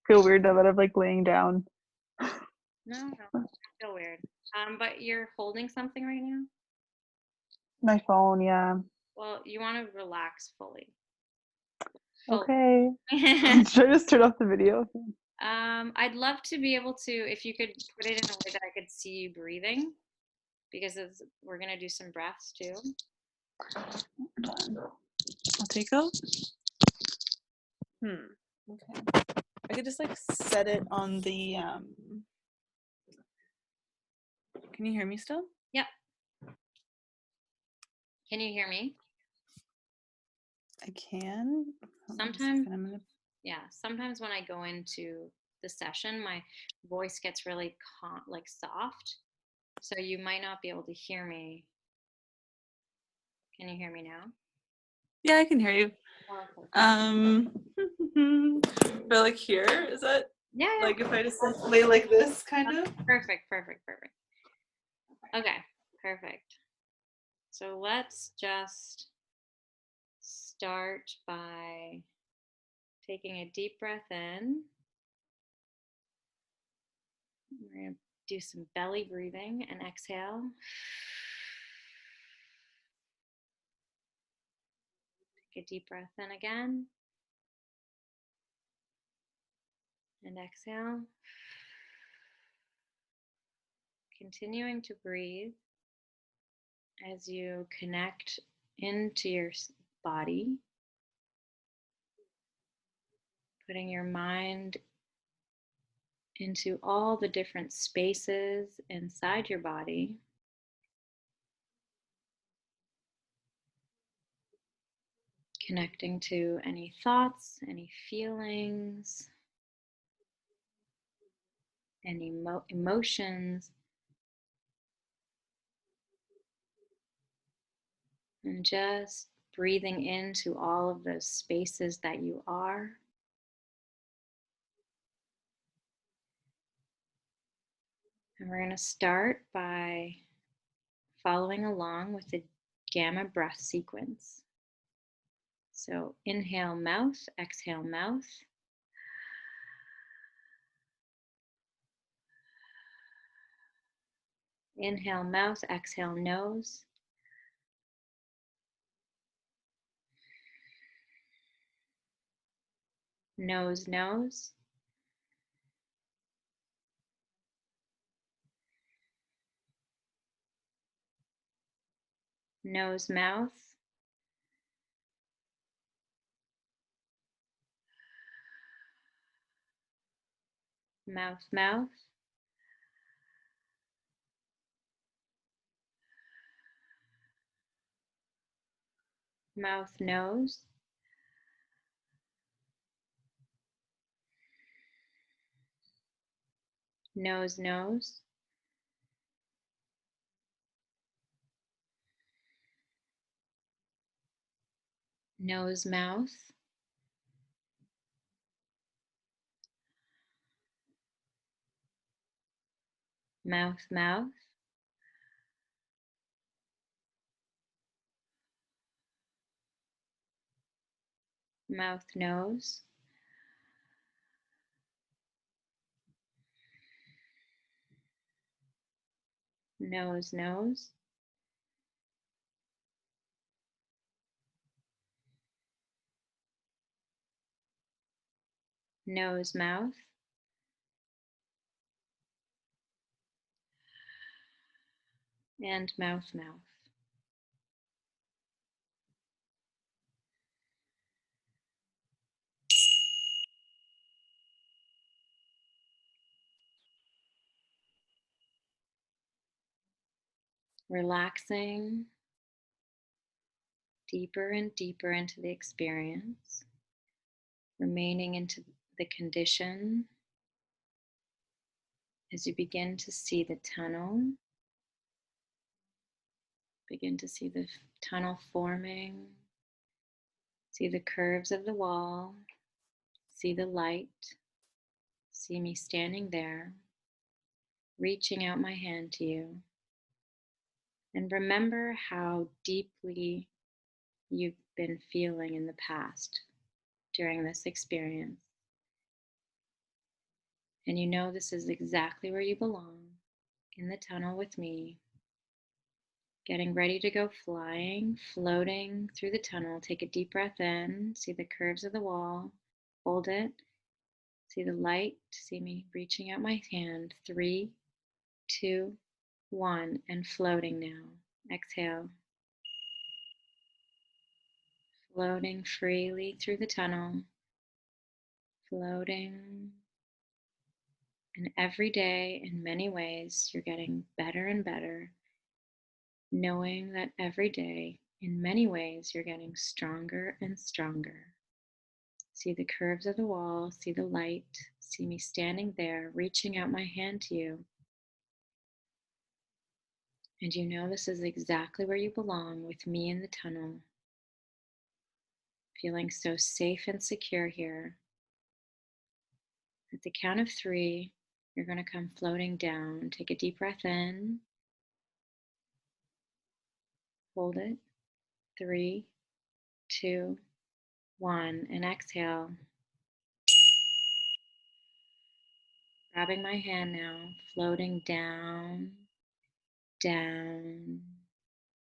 feel weird now that I'm like laying down. No, I feel weird. But you're holding something right now? My phone, yeah. Well, you want to relax fully. Fully. Okay. Should I just turn off the video? I'd love to be able to, if you could put it in a way that I could see you breathing, because we're gonna do some breaths too. I'll take out. Okay. I could just like set it on the Can you hear me still? Yep. Can you hear me? I can. Sometimes, yeah, sometimes when I go into the session, my voice gets really like soft. So you might not be able to hear me. Can you hear me now? Yeah, I can hear you. Oh, But like here, is that? yeah, yeah. Like if I just like lay like this, kind of? Perfect, perfect, perfect. Okay, perfect. So let's just start by taking a deep breath in. We're going to do some belly breathing and exhale. Take a deep breath in again. And exhale. Continuing to breathe as you connect into your body, putting your mind into all the different spaces inside your body. Connecting to any thoughts, any feelings, any emotions, and just breathing into all of those spaces that you are. And we're going to start by following along with the gamma breath sequence. So inhale mouth, exhale mouth. Inhale mouth, exhale nose. Nose, nose. Nose, mouth. Mouth, mouth. Mouth, nose. Nose, nose. Nose, mouth. Mouth, mouth. Mouth, nose. Nose, nose. Nose, mouth. And mouth, mouth. Relaxing deeper and deeper into the experience, remaining into the condition as you begin to see the tunnel. Begin to see the tunnel forming, see the curves of the wall, see the light, see me standing there, reaching out my hand to you. And remember how deeply you've been feeling in the past during this experience. And you know this is exactly where you belong, in the tunnel with me, getting ready to go flying, floating through the tunnel. Take a deep breath in, see the curves of the wall, hold it, see the light, see me reaching out my hand. 3, 2, 1, and floating now. Exhale, floating freely through the tunnel, floating. And every day, in many ways, you're getting better and better, knowing that every day, in many ways, you're getting stronger and stronger. See the curves of the wall, see the light, see me standing there, reaching out my hand to you. And you know this is exactly where you belong, with me in the tunnel, feeling so safe and secure here. At the count of 3, you're going to come floating down. Take a deep breath in, hold it. 3, 2, 1, and exhale. Grabbing my hand now, floating down, down,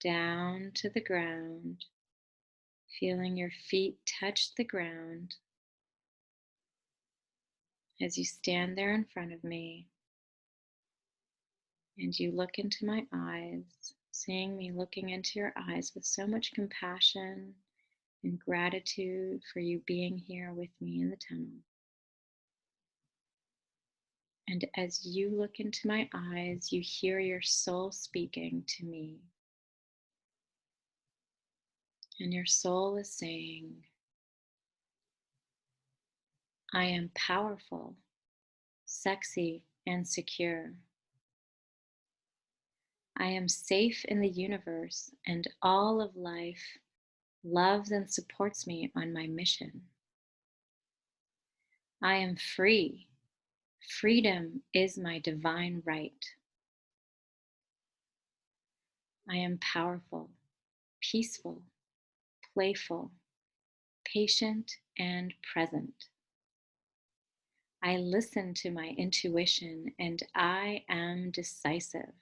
down to the ground, feeling your feet touch the ground as you stand there in front of me and you look into my eyes, seeing me looking into your eyes with so much compassion and gratitude for you being here with me in the tunnel. And as you look into my eyes, you hear your soul speaking to me. And your soul is saying, I am powerful, sexy, and secure. I am safe in the universe, and all of life loves and supports me on my mission. I am free. Freedom is my divine right. I am powerful, peaceful, playful, patient, and present. I listen to my intuition and I am decisive.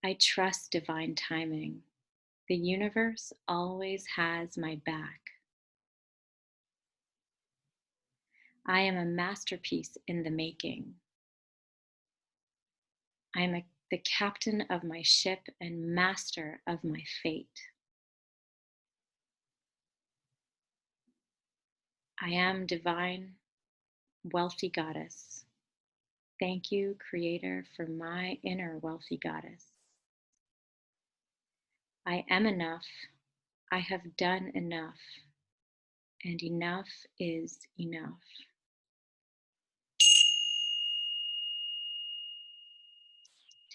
I trust divine timing. The universe always has my back. I am a masterpiece in the making. I am the captain of my ship and master of my fate. I am divine, wealthy goddess. Thank you, Creator, for my inner wealthy goddess. I am enough. I have done enough. And enough is enough.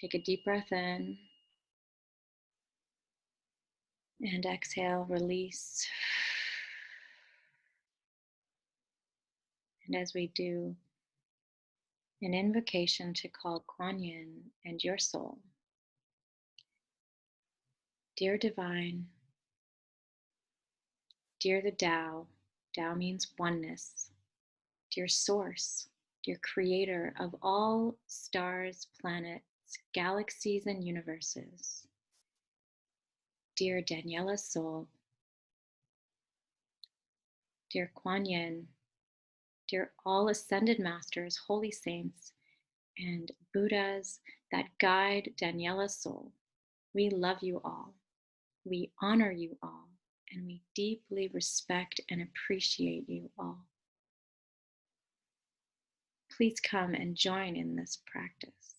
Take a deep breath in and exhale, release. And as we do an invocation to call Kuan Yin and your soul, dear divine, dear the Tao, Tao means oneness, dear source, dear creator of all stars, planets, galaxies, and universes, dear Daniella's soul, dear Kuan Yin, dear all ascended masters, holy saints, and Buddhas that guide Daniella's soul, we love you all, we honor you all, and we deeply respect and appreciate you all. Please come and join in this practice,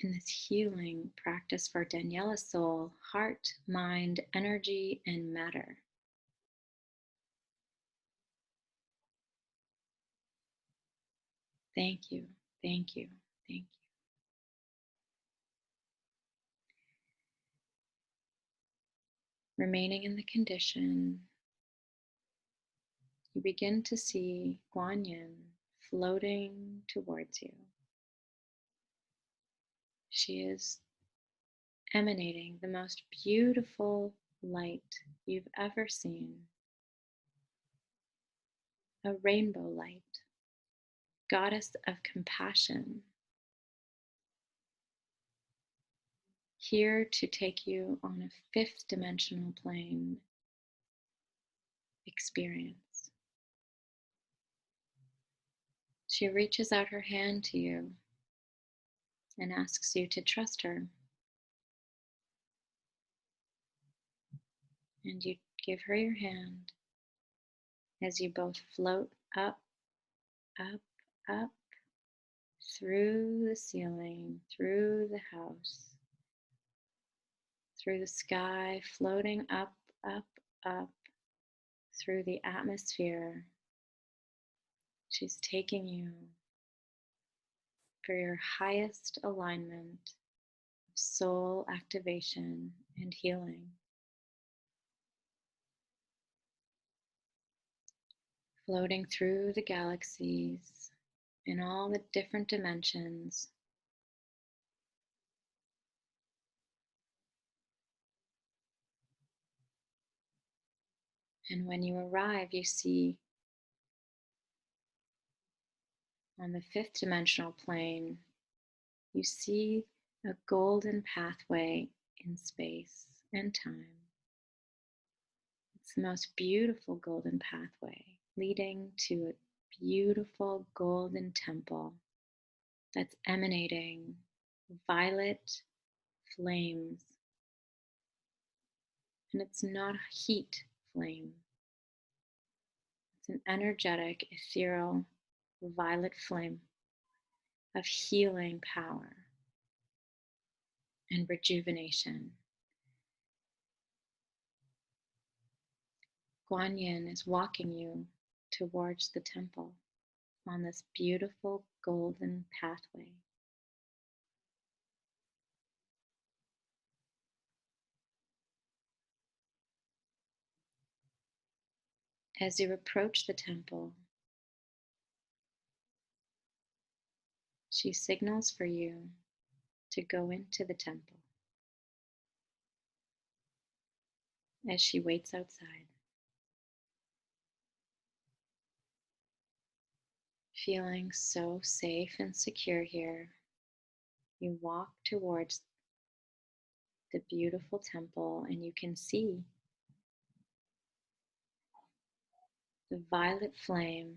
in this healing practice for Daniella's soul, heart, mind, energy, and matter. Thank you, thank you, thank you. Remaining in the condition, you begin to see Kuan Yin floating towards you. She is emanating the most beautiful light you've ever seen. a rainbow light, goddess of compassion, here to take you on a fifth dimensional plane experience. She reaches out her hand to you and asks you to trust her. And you give her your hand as you both float up, up, up through the ceiling, through the house, through the sky, floating up, up, up through the atmosphere. She's taking you for your highest alignment of soul activation and healing. Floating through the galaxies in all the different dimensions. And when you arrive, you see on the fifth dimensional plane, you see a golden pathway in space and time. It's the most beautiful golden pathway leading to a beautiful golden temple that's emanating violet flames. And it's not a heat flame. It's an energetic, ethereal, violet flame of healing power and rejuvenation. Guan Yin is walking you towards the temple on this beautiful golden pathway. As you approach the temple, she signals for you to go into the temple as she waits outside. Feeling so safe and secure here, you walk towards the beautiful temple and you can see the violet flame.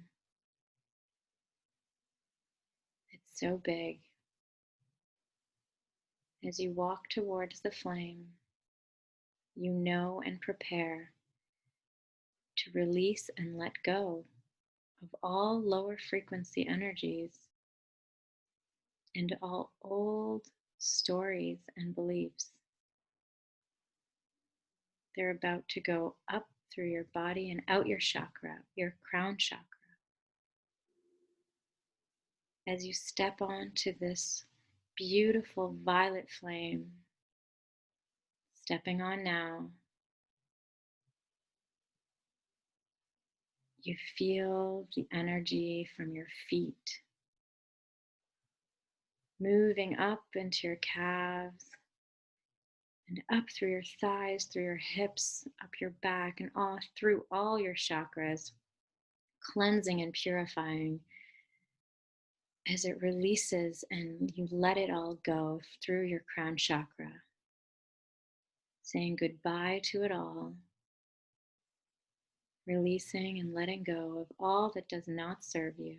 It's so big. As you walk towards the flame, you know and prepare to release and let go of all lower frequency energies and all old stories and beliefs. They're about to go up through your body and out your chakra, your crown chakra. As you step onto this beautiful violet flame, stepping on now, you feel the energy from your feet moving up into your calves and up through your thighs, through your hips, up your back, and all through all your chakras, cleansing and purifying as it releases and you let it all go through your crown chakra, saying goodbye to it all, releasing and letting go of all that does not serve you.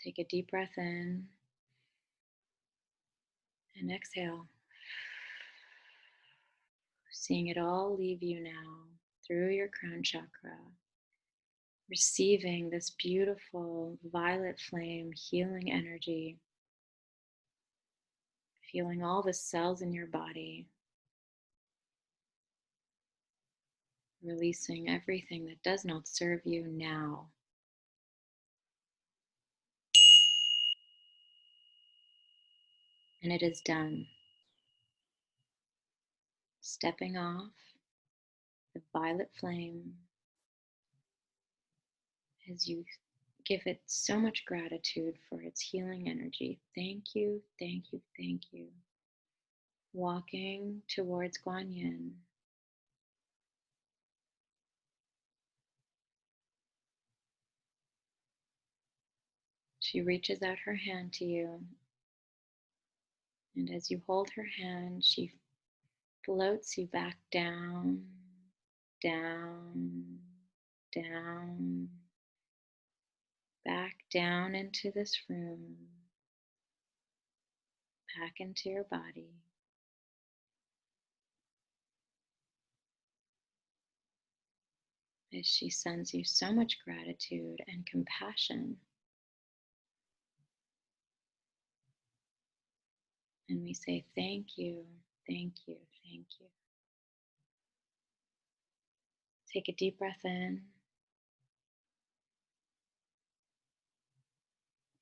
Take a deep breath in and exhale, seeing it all leave you now through your crown chakra, receiving this beautiful violet flame healing energy, feeling all the cells in your body, releasing everything that does not serve you now. And it is done. Stepping off the violet flame as you give it so much gratitude for its healing energy. Thank you, thank you, thank you. walking towards Guanyin. She reaches out her hand to you, and as you hold her hand, she floats you back down, down, down, back down into this room, back into your body. As she sends you so much gratitude and compassion. And we say, thank you, thank you, thank you. Take a deep breath in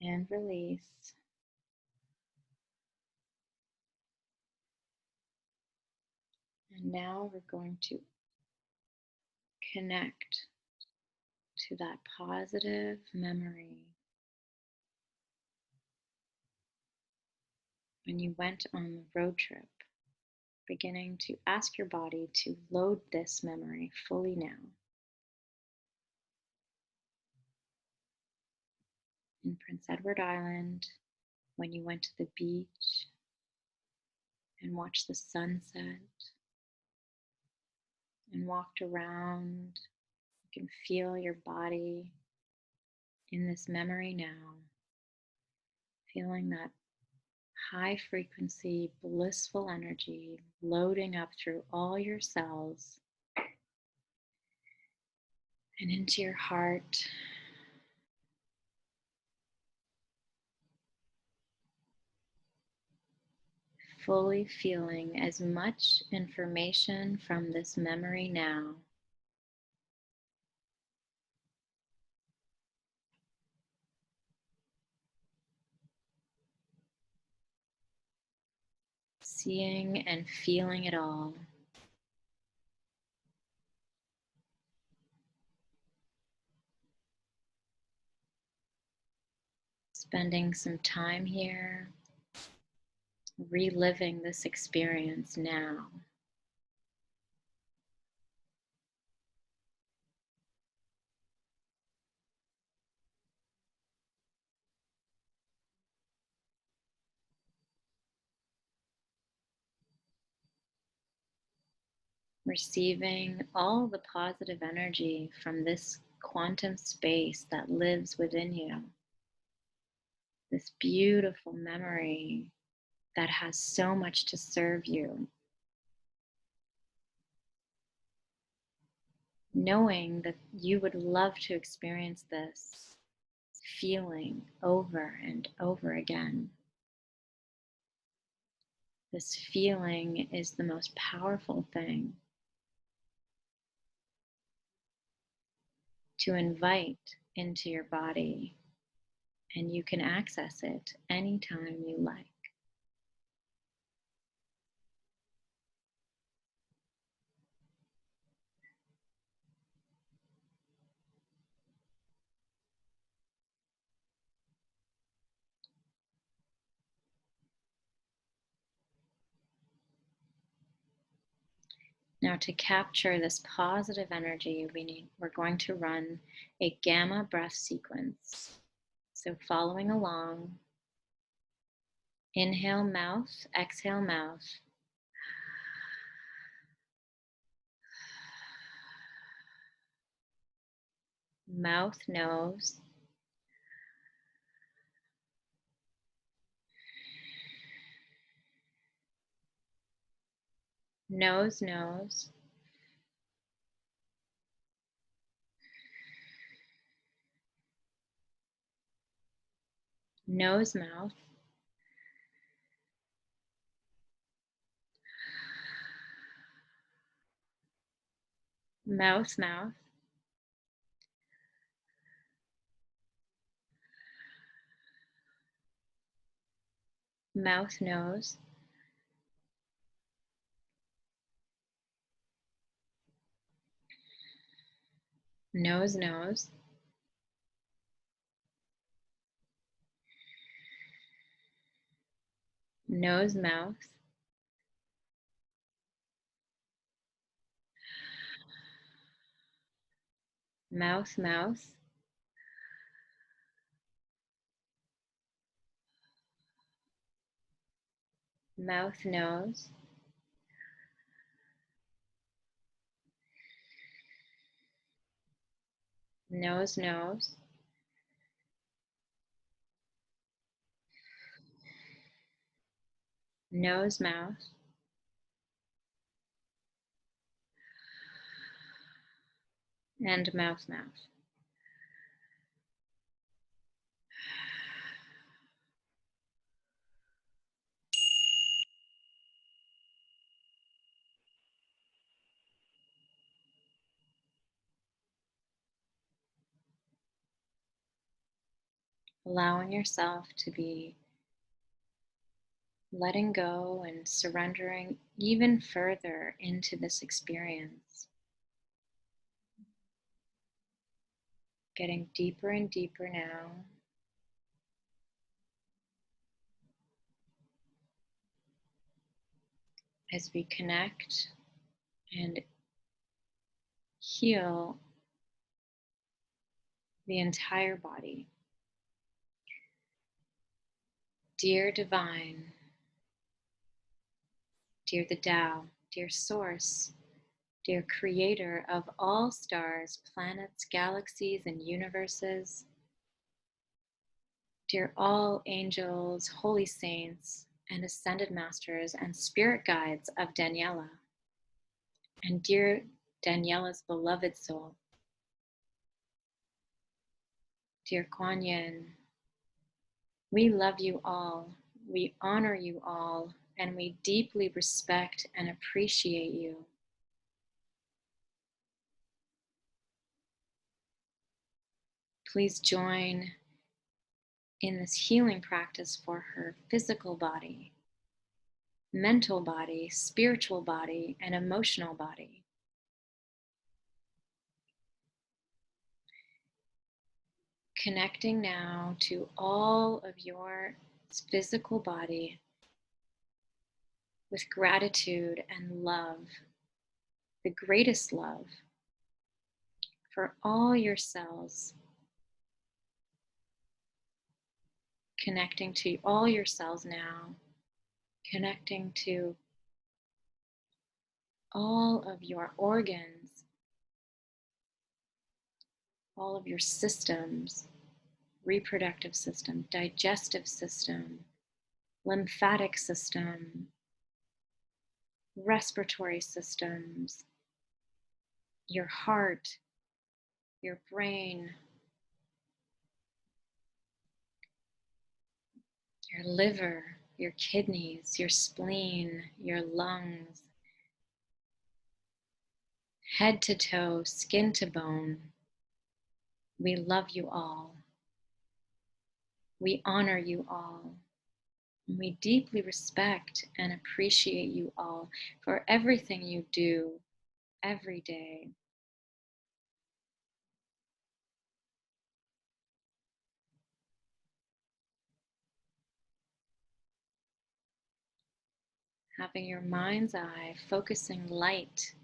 and release. And now we're going to connect to that positive memory when you went on the road trip, beginning to ask your body to load this memory fully now. In Prince Edward Island, when you went to the beach and watched the sunset and walked around, you can feel your body in this memory now, feeling that high frequency, blissful energy loading up through all your cells and into your heart. Fully feeling as much information from this memory now seeing and feeling it all. Spending some time here, reliving this experience now. Receiving all the positive energy from this quantum space that lives within you. This beautiful memory that has so much to serve you. Knowing that you would love to experience this feeling over and over again. This feeling is the most powerful thing to invite into your body, and you can access it anytime you like. Now, to capture this positive energy, we're going to run a gamma breath sequence. So following along, inhale mouth, exhale mouth. Mouth, nose. Nose, nose. Nose, mouth. Mouth, mouth. Mouth, nose. Nose, nose. Nose, mouth. Mouth, mouth. Mouth, nose. Nose, nose. Nose, mouth. And mouth, mouth. Allowing yourself to be letting go and surrendering even further into this experience. Getting deeper and deeper now. As we connect and heal the entire body. Dear Divine, dear the Tao, dear Source, dear Creator of all stars, planets, galaxies, and universes, dear all angels, holy saints, and ascended masters and spirit guides of Daniella, and dear Daniella's beloved soul, dear Kuan Yin, we love you all, we honor you all, and we deeply respect and appreciate you. Please join in this healing practice for her physical body, mental body, spiritual body, and emotional body. Connecting now to all of your physical body with gratitude and love, the greatest love for all your cells. Connecting to all your cells now, connecting to all of your organs, all of your systems, reproductive system, digestive system, lymphatic system, respiratory systems, your heart, your brain, your liver, your kidneys, your spleen, your lungs, head to toe, skin to bone. We love you all. We honor you all. We deeply respect and appreciate you all for everything you do every day. Having your mind's eye focusing light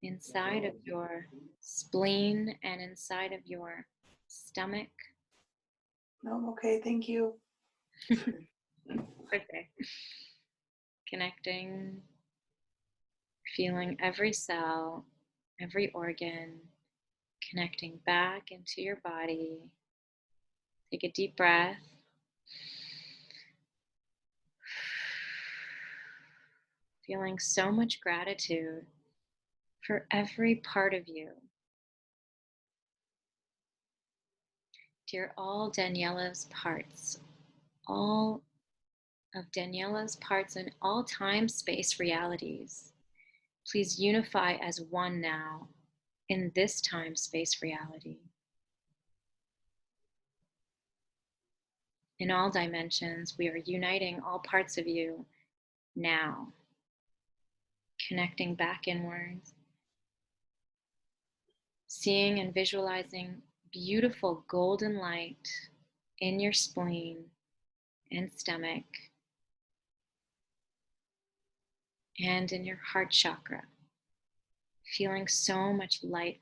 inside of your spleen and inside of your stomach. No, I'm okay, thank you. Okay. Connecting, feeling every cell, every organ, connecting back into your body. Take a deep breath. Feeling so much gratitude for every part of you. Dear all Daniella's parts, all of Daniella's parts in all time, space, realities, please unify as one now in this time, space, reality. In all dimensions, we are uniting all parts of you now, connecting back inwards, seeing and visualizing beautiful golden light in your spleen and stomach and in your heart chakra, feeling so much light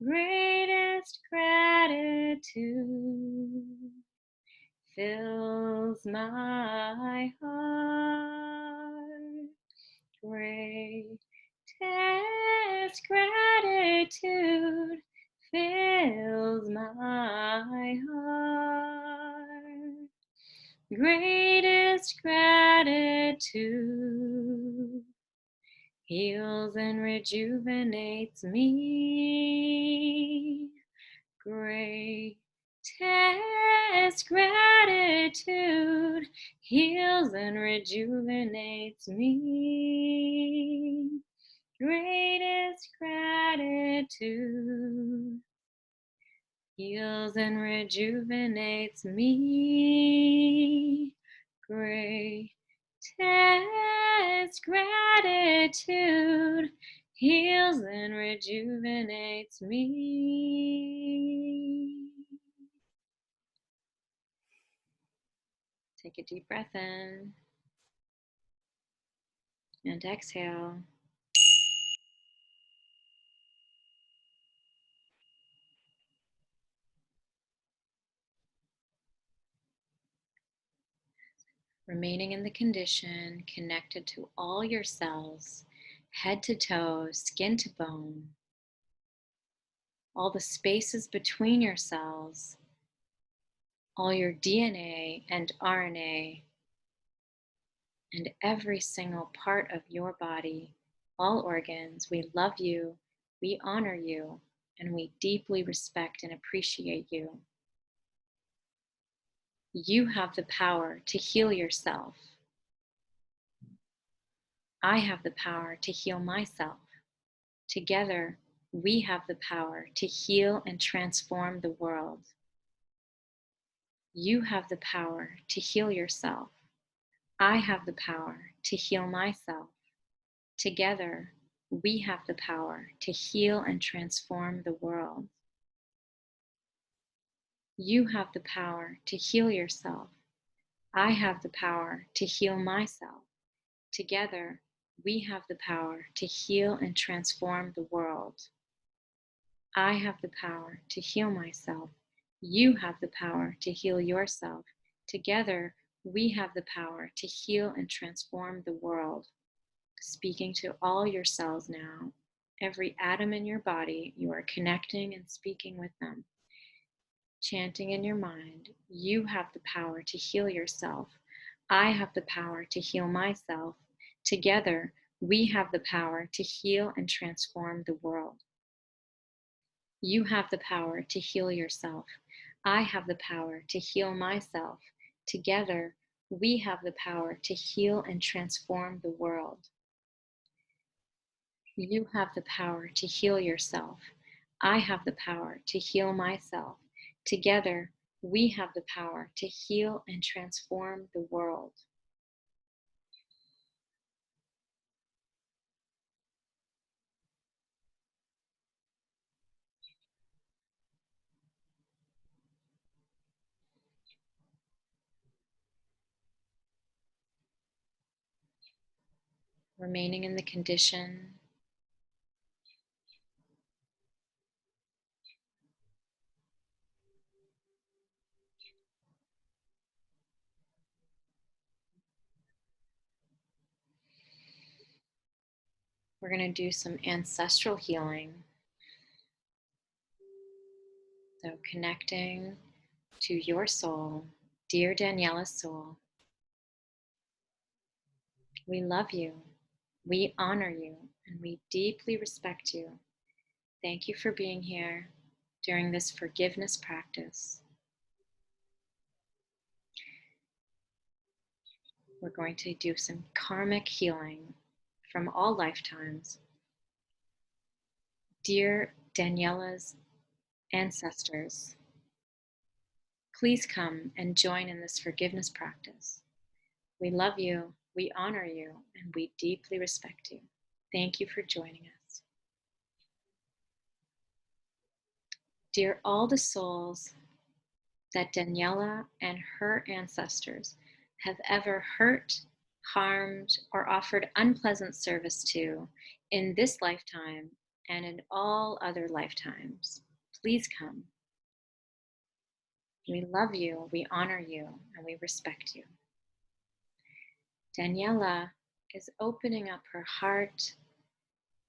Greatest gratitude fills my heart. Greatest gratitude fills my heart. Greatest gratitude heals and rejuvenates me. Greatest gratitude heals and rejuvenates me. Greatest gratitude heals and rejuvenates me. Greatest gratitude heals and rejuvenates me. Take a deep breath in and exhale. Remaining in the condition, connected to all your cells, head to toe, skin to bone, all the spaces between your cells, all your DNA and RNA, and every single part of your body, all organs. We love you, we honor you, and we deeply respect and appreciate you. You have the power to heal yourself. I have the power to heal myself. Together, we have the power to heal and transform the world. You have the power to heal yourself. I have the power to heal myself. Together, we have the power to heal and transform the world. You have the power to heal yourself. I have the power to heal myself. Together, we have the power to heal and transform the world. I have the power to heal myself. You have the power to heal yourself. Together, we have the power to heal and transform the world. Speaking to all your cells now, every atom in your body, you are connecting and speaking with them. Chanting in your mind, you have the power to heal yourself. I have the power to heal myself. Together, we have the power to heal and transform the world. You have the power to heal yourself. I have the power to heal myself. Together, we have the power to heal and transform the world. You have the power to heal yourself. I have the power to heal myself. Together, we have the power to heal and transform the world. Remaining in the condition, we're going to do some ancestral healing. So connecting to your soul, dear Daniella's soul. We love you, we honor you, and we deeply respect you. Thank you for being here during this forgiveness practice. We're going to do some karmic healing from all lifetimes. Dear Daniella's ancestors, please come and join in this forgiveness practice. We love you, we honor you, and we deeply respect you. Thank you for joining us. Dear all the souls that Daniella and her ancestors have ever hurt, harmed, or offered unpleasant service to in this lifetime and in all other lifetimes. Please come. We love you, we honor you, and we respect you. Daniella is opening up her heart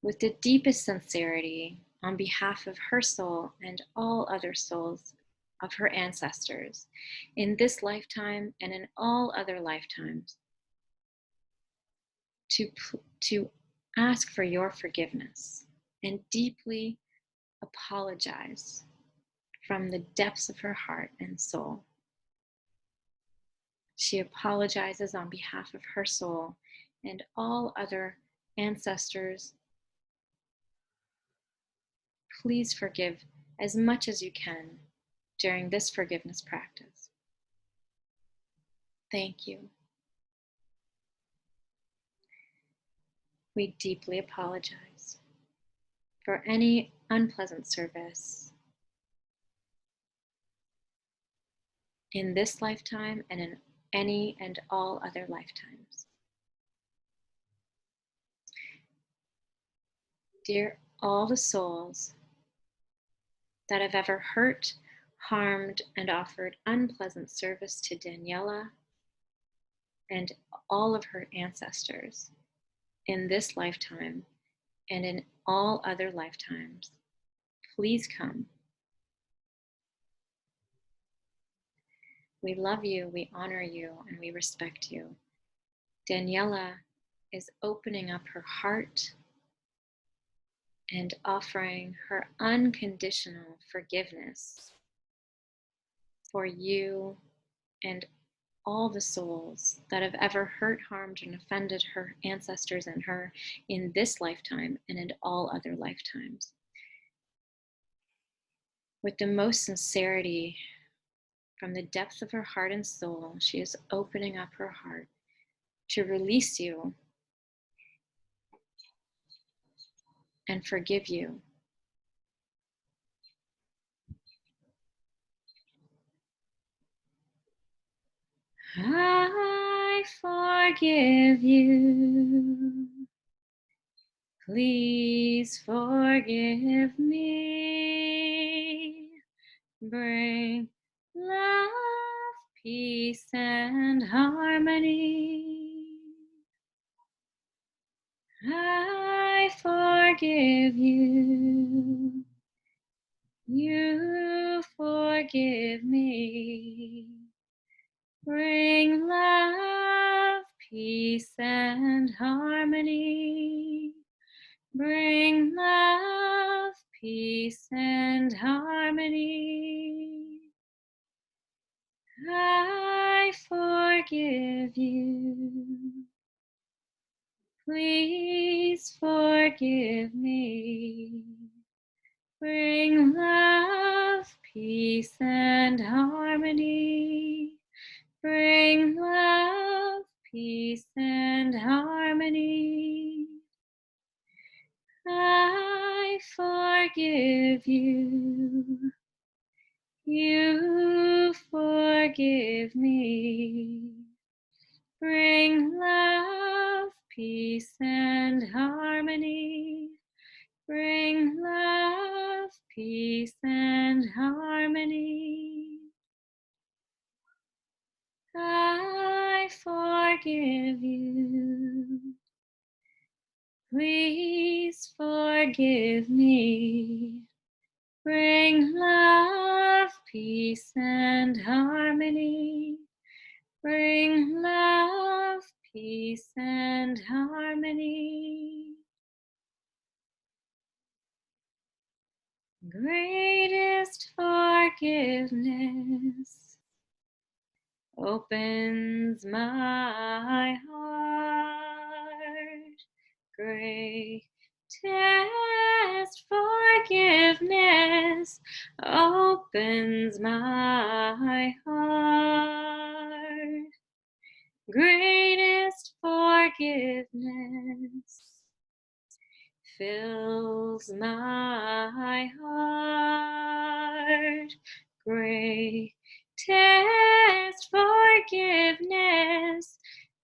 with the deepest sincerity on behalf of her soul and all other souls of her ancestors in this lifetime and in all other lifetimes to ask for your forgiveness and deeply apologize from the depths of her heart and soul. She apologizes on behalf of her soul and all other ancestors. Please forgive as much as you can during this forgiveness practice. Thank you. We deeply apologize for any unpleasant service in this lifetime and in any and all other lifetimes. Dear all the souls that have ever hurt, harmed, and offered unpleasant service to Daniella and all of her ancestors in this lifetime and in all other lifetimes, please come. We love you, we honor you, and we respect you. Daniella is opening up her heart and offering her unconditional forgiveness for you and all the souls that have ever hurt, harmed, and offended her ancestors and her in this lifetime and in all other lifetimes. With the most sincerity from the depths of her heart and soul, she is opening up her heart to release you and forgive you. I forgive you. Please forgive me. Bring love, peace, and harmony. I forgive you. You forgive me. Bring love, peace, and harmony. Bring love, peace, and harmony. I forgive you. Please forgive me. Bring love, peace, and harmony. Bring love, peace, and harmony. I forgive you. You forgive me. Bring love, peace, and harmony. Bring love, peace, and harmony. I forgive you. Please forgive me. Bring love, peace, and harmony. Bring love, peace, and harmony. Greatest forgiveness opens my heart. Greatest forgiveness opens my heart. Greatest forgiveness fills my heart. Greatest forgiveness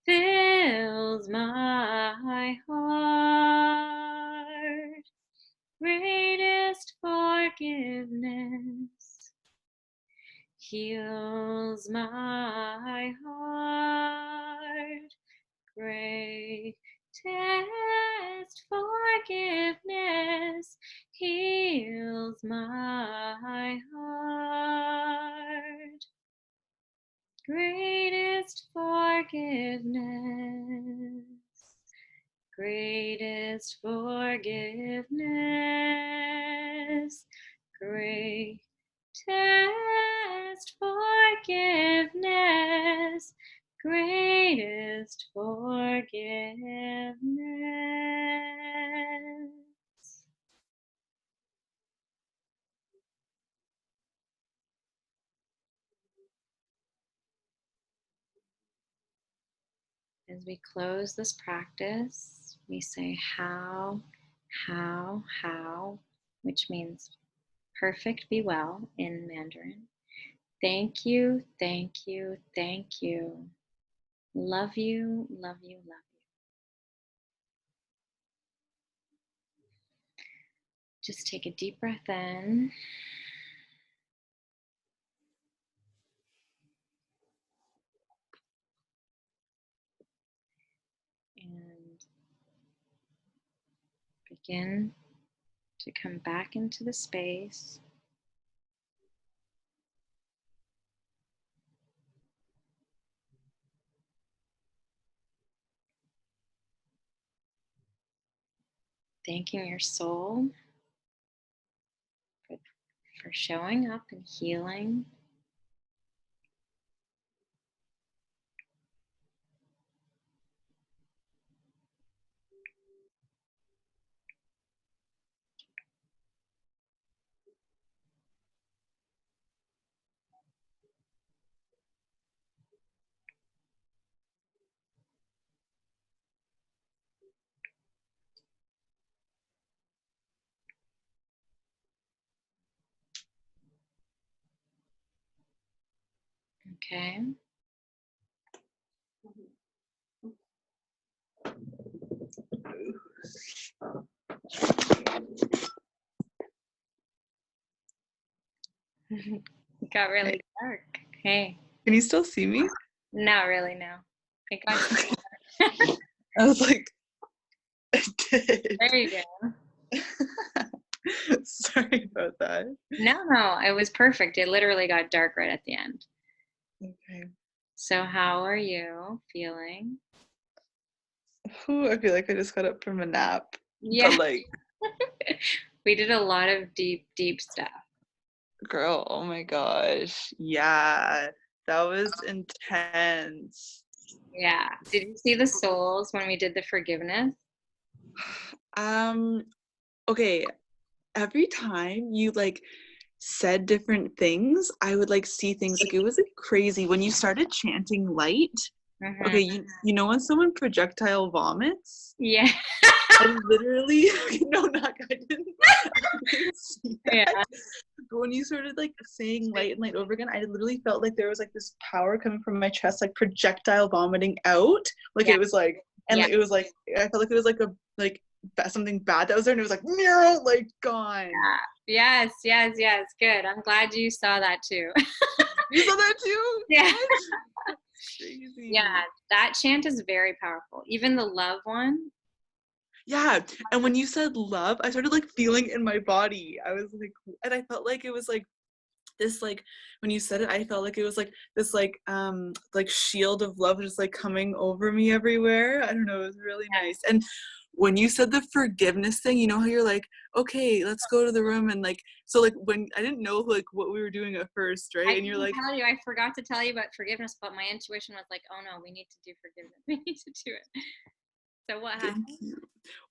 fills my heart. heals my heart. Greatest forgiveness heals my heart. Greatest forgiveness. Greatest forgiveness. Greatest forgiveness. Greatest forgiveness. As we close this practice, we say how, which means perfect be well in Mandarin. Thank you, thank you, thank you. Love you, love you, love you. Just take a deep breath in. And begin to come back into the space. Thanking your soul for showing up and healing. Okay. It got really dark. Hey. Can you still see me? Not really, no. It got I was like, I did. There you go. Sorry about that. No, it was perfect. It literally got dark right at the end. Okay. So how are you feeling? Ooh, I feel like I just got up from a nap. Yeah. But like, We did a lot of deep stuff. girl, oh my gosh. Yeah. That was intense. Yeah. Did you see the souls when we did the forgiveness? Okay. Every time you like said different things, I would like see things. Like it was like crazy when you started chanting light. Mm-hmm. Okay, you know when someone projectile vomits? Yeah. I literally no, not I didn't see that. Yeah. But when you started like saying light and light over again, I literally felt like there was like this power coming from my chest, like projectile vomiting out. Like Yeah. it was like, and it was like I felt like it was like a like something bad that was there, and it was like no, like gone. Yeah. Yes. Good. I'm glad you saw that too. You saw that too? Yeah. Crazy. Yeah, that chant is very powerful. Even the love one. Yeah, and when you said love, I started like feeling in my body. I was like, and I felt like it was like this, like when you said it, I felt like it was like this like shield of love just like coming over me everywhere. I don't know, it was really nice. And when you said the forgiveness thing, you know how you're like, okay, let's go to the room, and like, so like when I didn't know like what we were doing at first, right? And you're like, I forgot to tell you about forgiveness, but my intuition was like, oh no, we need to do forgiveness. We need to do it. So what happened? thank you.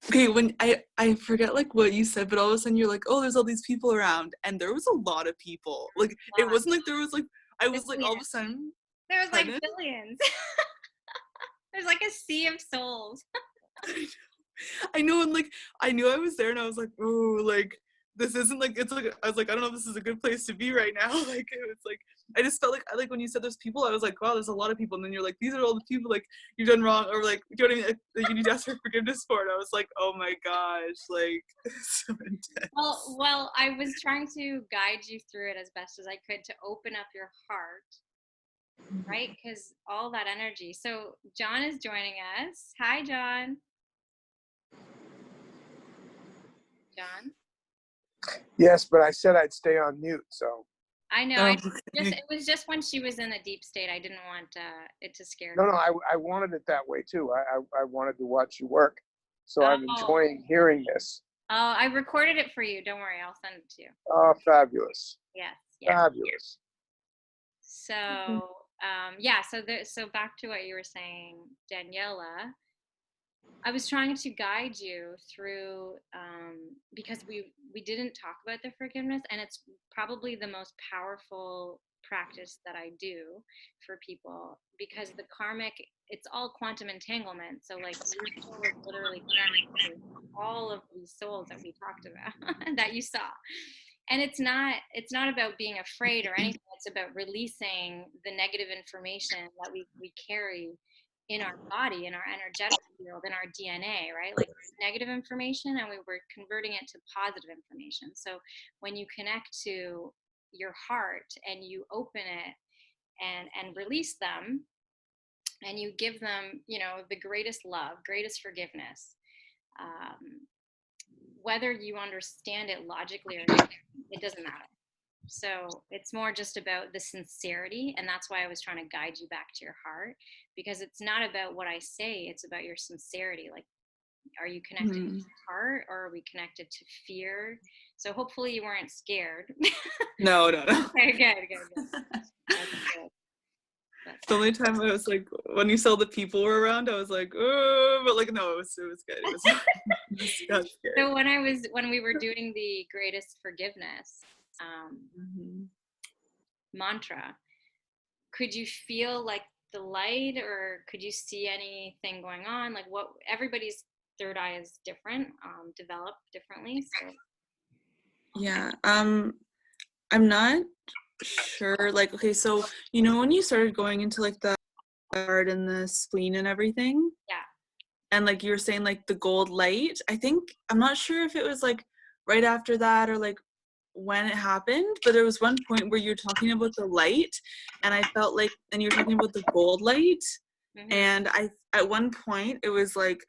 Okay, when I forget like what you said, but all of a sudden you're like, oh, there's all these people around, and there was a lot of people. Like it wasn't like there was like I was like all of a sudden there was like pardon? billions. There's like a sea of souls. I know, and like I knew I was there, and I was like, oh, like this isn't like, it's like, I was like, I don't know if this is a good place to be right now. Like, it was like, I just felt like, when you said there's people, I was like, wow, there's a lot of people. And then you're like, these are all the people like you've done wrong, or like, you know what I mean? Like, that you need to ask for forgiveness for. And I was like, oh my gosh, like, it's so intense. Well, I was trying to guide you through it as best as I could to open up your heart, right? Because all that energy. So John is joining us. Hi, John. John. Yes, but I said I'd stay on mute, so. I know. Oh, It was just when she was in a deep state. I didn't want it to scare No, her. I wanted it that way too. I wanted to watch you work, so I'm Oh, enjoying hearing this. I recorded it for you. Don't worry, I'll send it to you. Oh, fabulous, Yes. fabulous. So, yeah. So back to what you were saying, Daniela. I was trying to guide you through because we didn't talk about the forgiveness, and it's probably the most powerful practice that I do for people because the karmic, it's all quantum entanglement. So like your soul is literally connected to all of these souls that we talked about that you saw. And it's not about being afraid or anything. It's about releasing the negative information that we carry in our body, in our energetic field, in our DNA, right? Like negative information, and we were converting it to positive information. So when you connect to your heart and you open it and release them, and you give them, the greatest love, greatest forgiveness, um, whether you understand it logically or not, it doesn't matter. So it's more just about the sincerity. And that's why I was trying to guide you back to your heart, because it's not about what I say, it's about your sincerity. Like, are you connected to your heart, or are we connected to fear? So hopefully you weren't scared. no. Okay, good. That's good. The only time I was like, when you saw the people were around, I was like, oh, but like, no, it was good. It was got scared. So when we were doing the greatest forgiveness mantra, could you feel like the light, or could you see anything going on? Like, what, everybody's third eye is different, developed differently. So yeah, I'm not sure. Like, okay, so when you started going into like the heart and the spleen and everything, yeah, and like you were saying like the gold light, I'm not sure if it was like right after that or like when it happened, but there was one point where you were talking about the light, and I felt like, and you were talking about the gold light, and at one point it was like,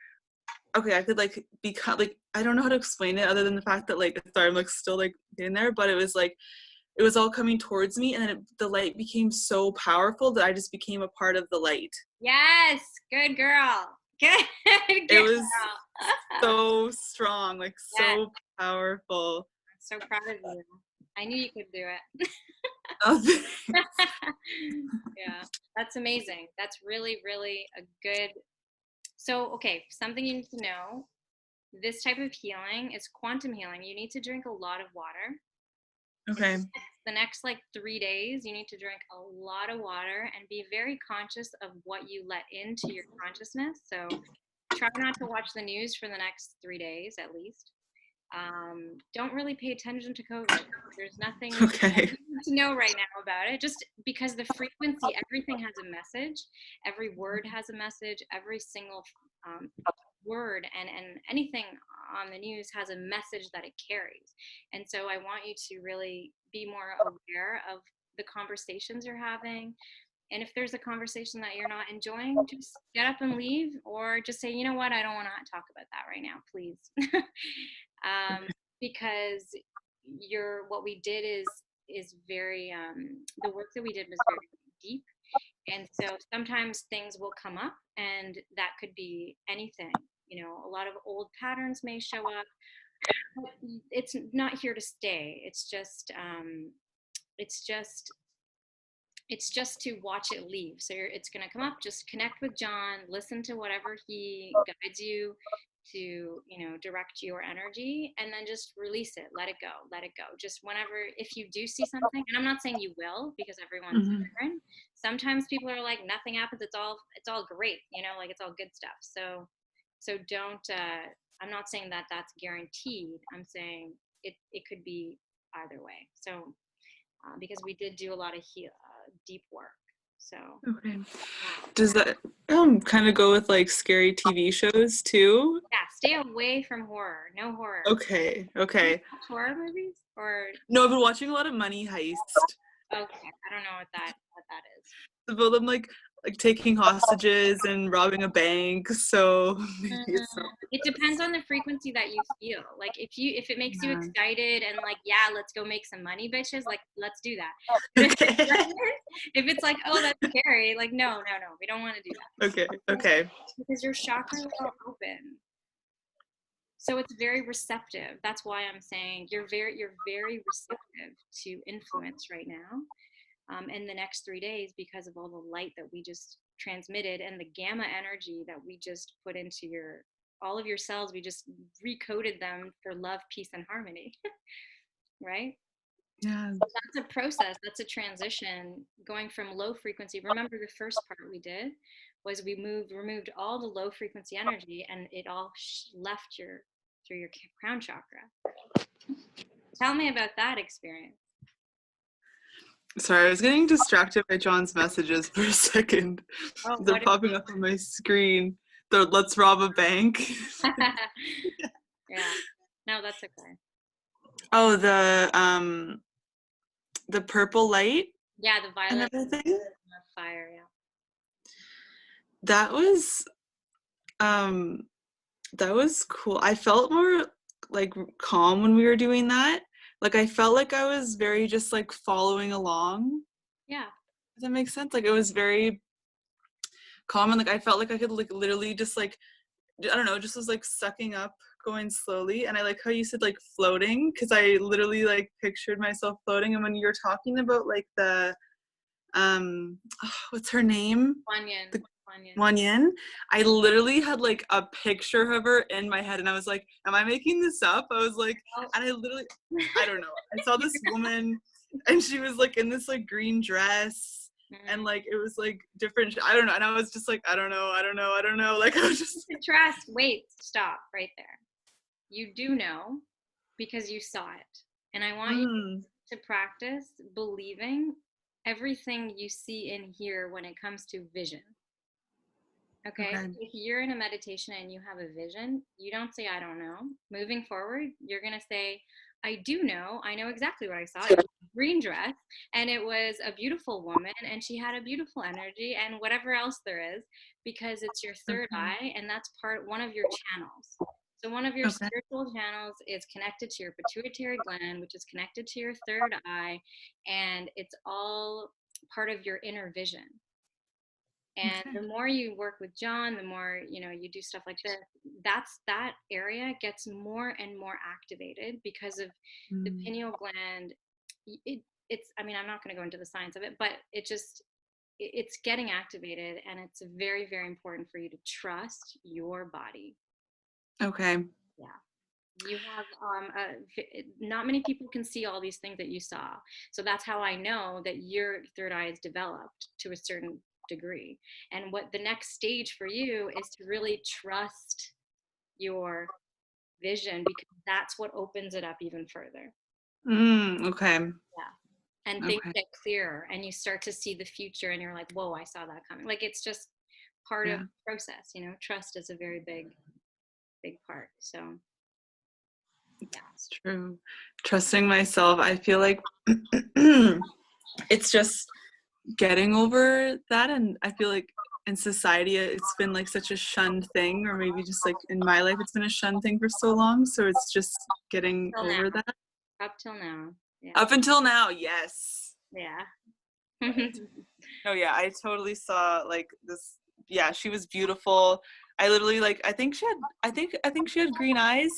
okay, I could like become like, I don't know how to explain it other than the fact that like, sorry, I'm like still like in there, but it was like, it was all coming towards me, and then the light became so powerful that I just became a part of the light. Yes, good girl. Good It was girl. so strong, like Yes. so powerful. I'm so proud of you. I knew you could do it. Oh, Yeah, that's amazing. That's really, really a good. So, okay, something you need to know. This type of healing is quantum healing. You need to drink a lot of water. okay. The next like 3 days, you need to drink a lot of water and be very conscious of what you let into your consciousness. So try not to watch the news for the next 3 days at least. Don't really pay attention to COVID. There's nothing Okay. to know right now about it, just because the frequency, everything has a message. Every word has a message. Every single word and anything on the news has a message that it carries. And so I want you to really be more aware of the conversations you're having. And if there's a conversation that you're not enjoying, just get up and leave, or just say, you know what, I don't want to talk about that right now, please. Because what we did is very the work that we did was very deep, and so sometimes things will come up, and that could be anything. A lot of old patterns may show up, but it's not here to stay. It's just to watch it leave. So it's going to come up. Just connect with John, listen to whatever he guides you to, direct your energy, and then just release it. Let it go. Just whenever, if you do see something, and I'm not saying you will, because everyone's different. Sometimes people are like, nothing happens. It's all great, like it's all good stuff. So don't I'm not saying that that's guaranteed. I'm saying it could be either way. So because we did do a lot of deep work. So Okay. yeah. Does that kind of go with like scary TV shows too? Yeah, stay away from horror. No horror. Okay. Do you Okay. watch horror movies or No, I've been watching a lot of Money Heist. okay? I don't know what that is. About them like taking hostages and robbing a bank. So maybe it's not like It depends on the frequency that you feel. Like if it makes you this. excited and like, yeah, let's go make some money, bitches, like let's do that. Yeah. But Okay. if it's like, oh, that's scary, like no, we don't want to do that. Okay. Okay. Because your chakras are open. So it's very receptive. That's why I'm saying you're very receptive to influence right now. In the next 3 days, because of all the light that we just transmitted and the gamma energy that we just put into all of your cells, we just recoded them for love, peace, and harmony. Right? Yeah. That's a process. That's a transition going from low frequency. Remember the first part we did was we removed all the low frequency energy, and it all left through your crown chakra. Tell me about that experience. Sorry, I was getting distracted by John's messages for a second. Oh, They're what? popping up on my screen. The let's rob a bank. Yeah. No, that's okay. Oh, the purple light Yeah, the and violet everything. fire. Yeah. That was cool. I felt more like calm when we were doing that. Like I felt like I was very just like following along. Yeah. Does that make sense? Like it was very calm and like I felt like I could like literally just like I don't know, just was like sucking up, going slowly. And I like how you said like floating, because I literally like pictured myself floating. And when you're talking about like the what's her name? The Wan Yin. I literally had like a picture of her in my head and I was like, am I making this up? I was like, and I literally, I don't know. I saw this woman and she was like in this like green dress and like it was like different. I don't know. And I was just like, I don't know. Like I was just Trust. Wait, stop right there. You do know because you saw it. And I want you to practice believing everything you see and hear when it comes to vision. Okay? If you're in a meditation and you have a vision, you don't say, I don't know. Moving forward, you're going to say, I do know. I know exactly what I saw. It was a green dress, and it was a beautiful woman, and she had a beautiful energy, and whatever else there is, because it's your third eye, and that's one of your channels. So one of your spiritual channels is connected to your pituitary gland, which is connected to your third eye, and it's all part of your inner vision. And the more you work with John, the more, you do stuff like this, that area gets more and more activated because of the pineal gland. I'm not going to go into the science of it, but it's getting activated, and it's very, very important for you to trust your body. Okay. Yeah. You have not many people can see all these things that you saw. So that's how I know that your third eye is developed to a certain degree. And what the next stage for you is to really trust your vision, because that's what opens it up even further. Okay. Yeah. And things get clearer, and you start to see the future, and you're like, whoa, I saw that coming. Like it's just part of the process, trust is a very big part. So yeah, it's true. Trusting myself. I feel like it's just getting over that, and I feel like in society it's been like such a shunned thing, or maybe just like in my life it's been a shunned thing for so long, so it's just getting over that. Up till now. Yeah. Up until now, yes. Yeah. Oh yeah, I totally saw like this. Yeah, she was beautiful. I literally like I think she had green eyes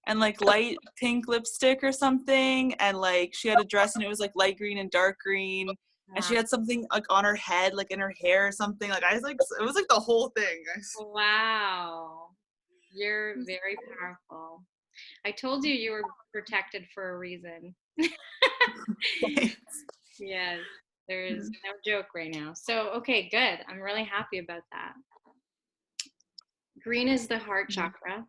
and like light pink lipstick or something, and like she had a dress and it was like light green and dark green. And she had something like on her head, like in her hair or something. Like I was like, it was like the whole thing. Wow. You're very powerful. I told you were protected for a reason. Yes, there's no joke right now. So, okay, good. I'm really happy about that. Green is the heart chakra.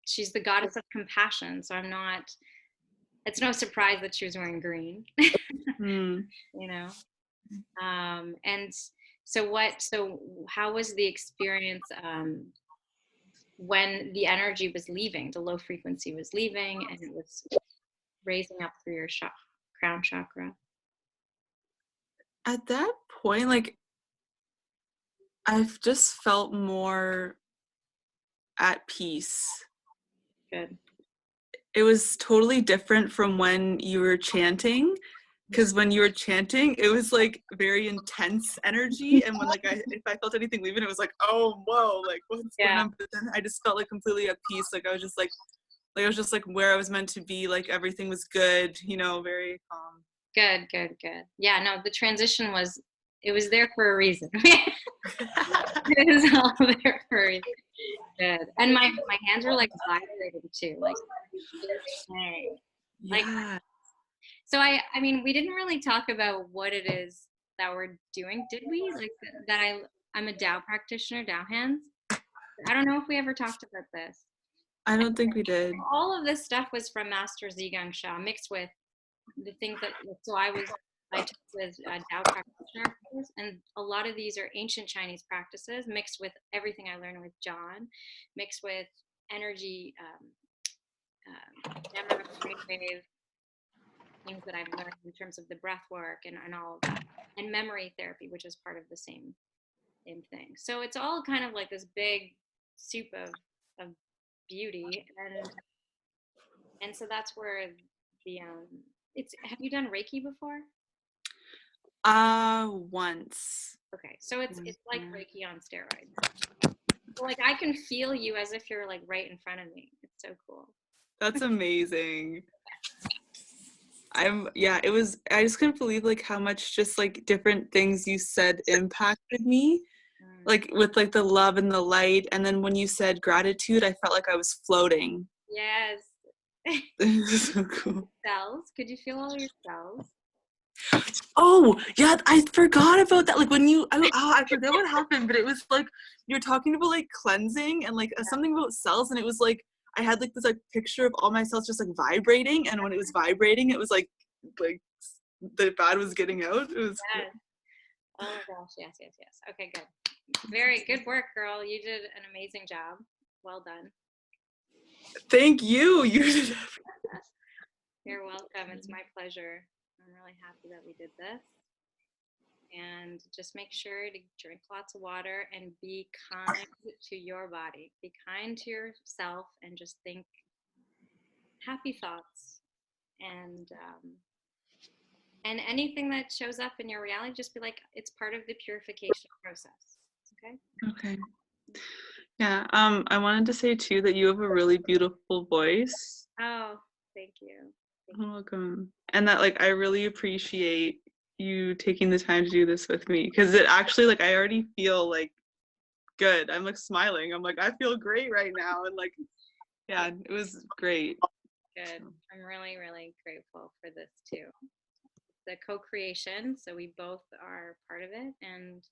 she's the goddess of compassion. So it's no surprise that she was wearing green, Mm. you know? And so how was the experience, when the energy was leaving, the low frequency was leaving and it was raising up through your crown chakra? At that point, like, I've just felt more at peace. Good. It was totally different from when you were chanting, because when you were chanting, it was like very intense energy, and when if I felt anything leaving, it was like, oh whoa, like what's going Yeah. on? But then I just felt like completely at peace. Like I was just like where I was meant to be. Like everything was good, very calm. Good. Yeah, no, the transition it was there for a reason. It was all there for a reason. Good. And my hands were like vibrating too, like, like, Yeah. so I mean, we didn't really talk about what it is that we're doing, did we? Like that I'm a Tao practitioner, Tao hands. I don't know if we ever talked about this. I don't think we did. All of this stuff was from Master Zhigang Sha, mixed with the things that, so I took with Tao practitioner course, and a lot of these are ancient Chinese practices mixed with everything I learned with John, mixed with energy, gamma brainwave, things that I've learned in terms of the breath work and all of that, and memory therapy, which is part of the same thing. So it's all kind of like this big soup of beauty, and so that's where the have you done Reiki before? Once. Okay, so it's like Reiki on steroids. So, like, I can feel you as if you're like right in front of me. It's so cool. That's amazing. I just couldn't believe like how much just like different things you said impacted me. Like with like the love and the light, and then when you said gratitude, I felt like I was floating. Yes. This is so cool. Cells. Could you feel all your cells? Oh yeah, I forgot about that. Like when I forget what happened, but it was like you were talking about like cleansing and like something about cells, and it was like I had like this like picture of all my cells just like vibrating, and when it was vibrating, it was like the bad was getting out. It was. Yes. Oh my gosh, yes. Okay, good. Very good work, girl. You did an amazing job. Well done. Thank you. You did. You're welcome. It's my pleasure. I'm really happy that we did this. And just make sure to drink lots of water and be kind to your body. Be kind to yourself and just think happy thoughts. And anything that shows up in your reality, just be like, it's part of the purification process. Okay? Okay. Yeah. I wanted to say too that you have a really beautiful voice. Oh, thank you. You're welcome. And that like I really appreciate you taking the time to do this with me, because it actually like I already feel like good. I'm like smiling. I'm like I feel great right now, and like yeah, it was great. Good. I'm really, really grateful for this too. The co-creation, so we both are part of it, and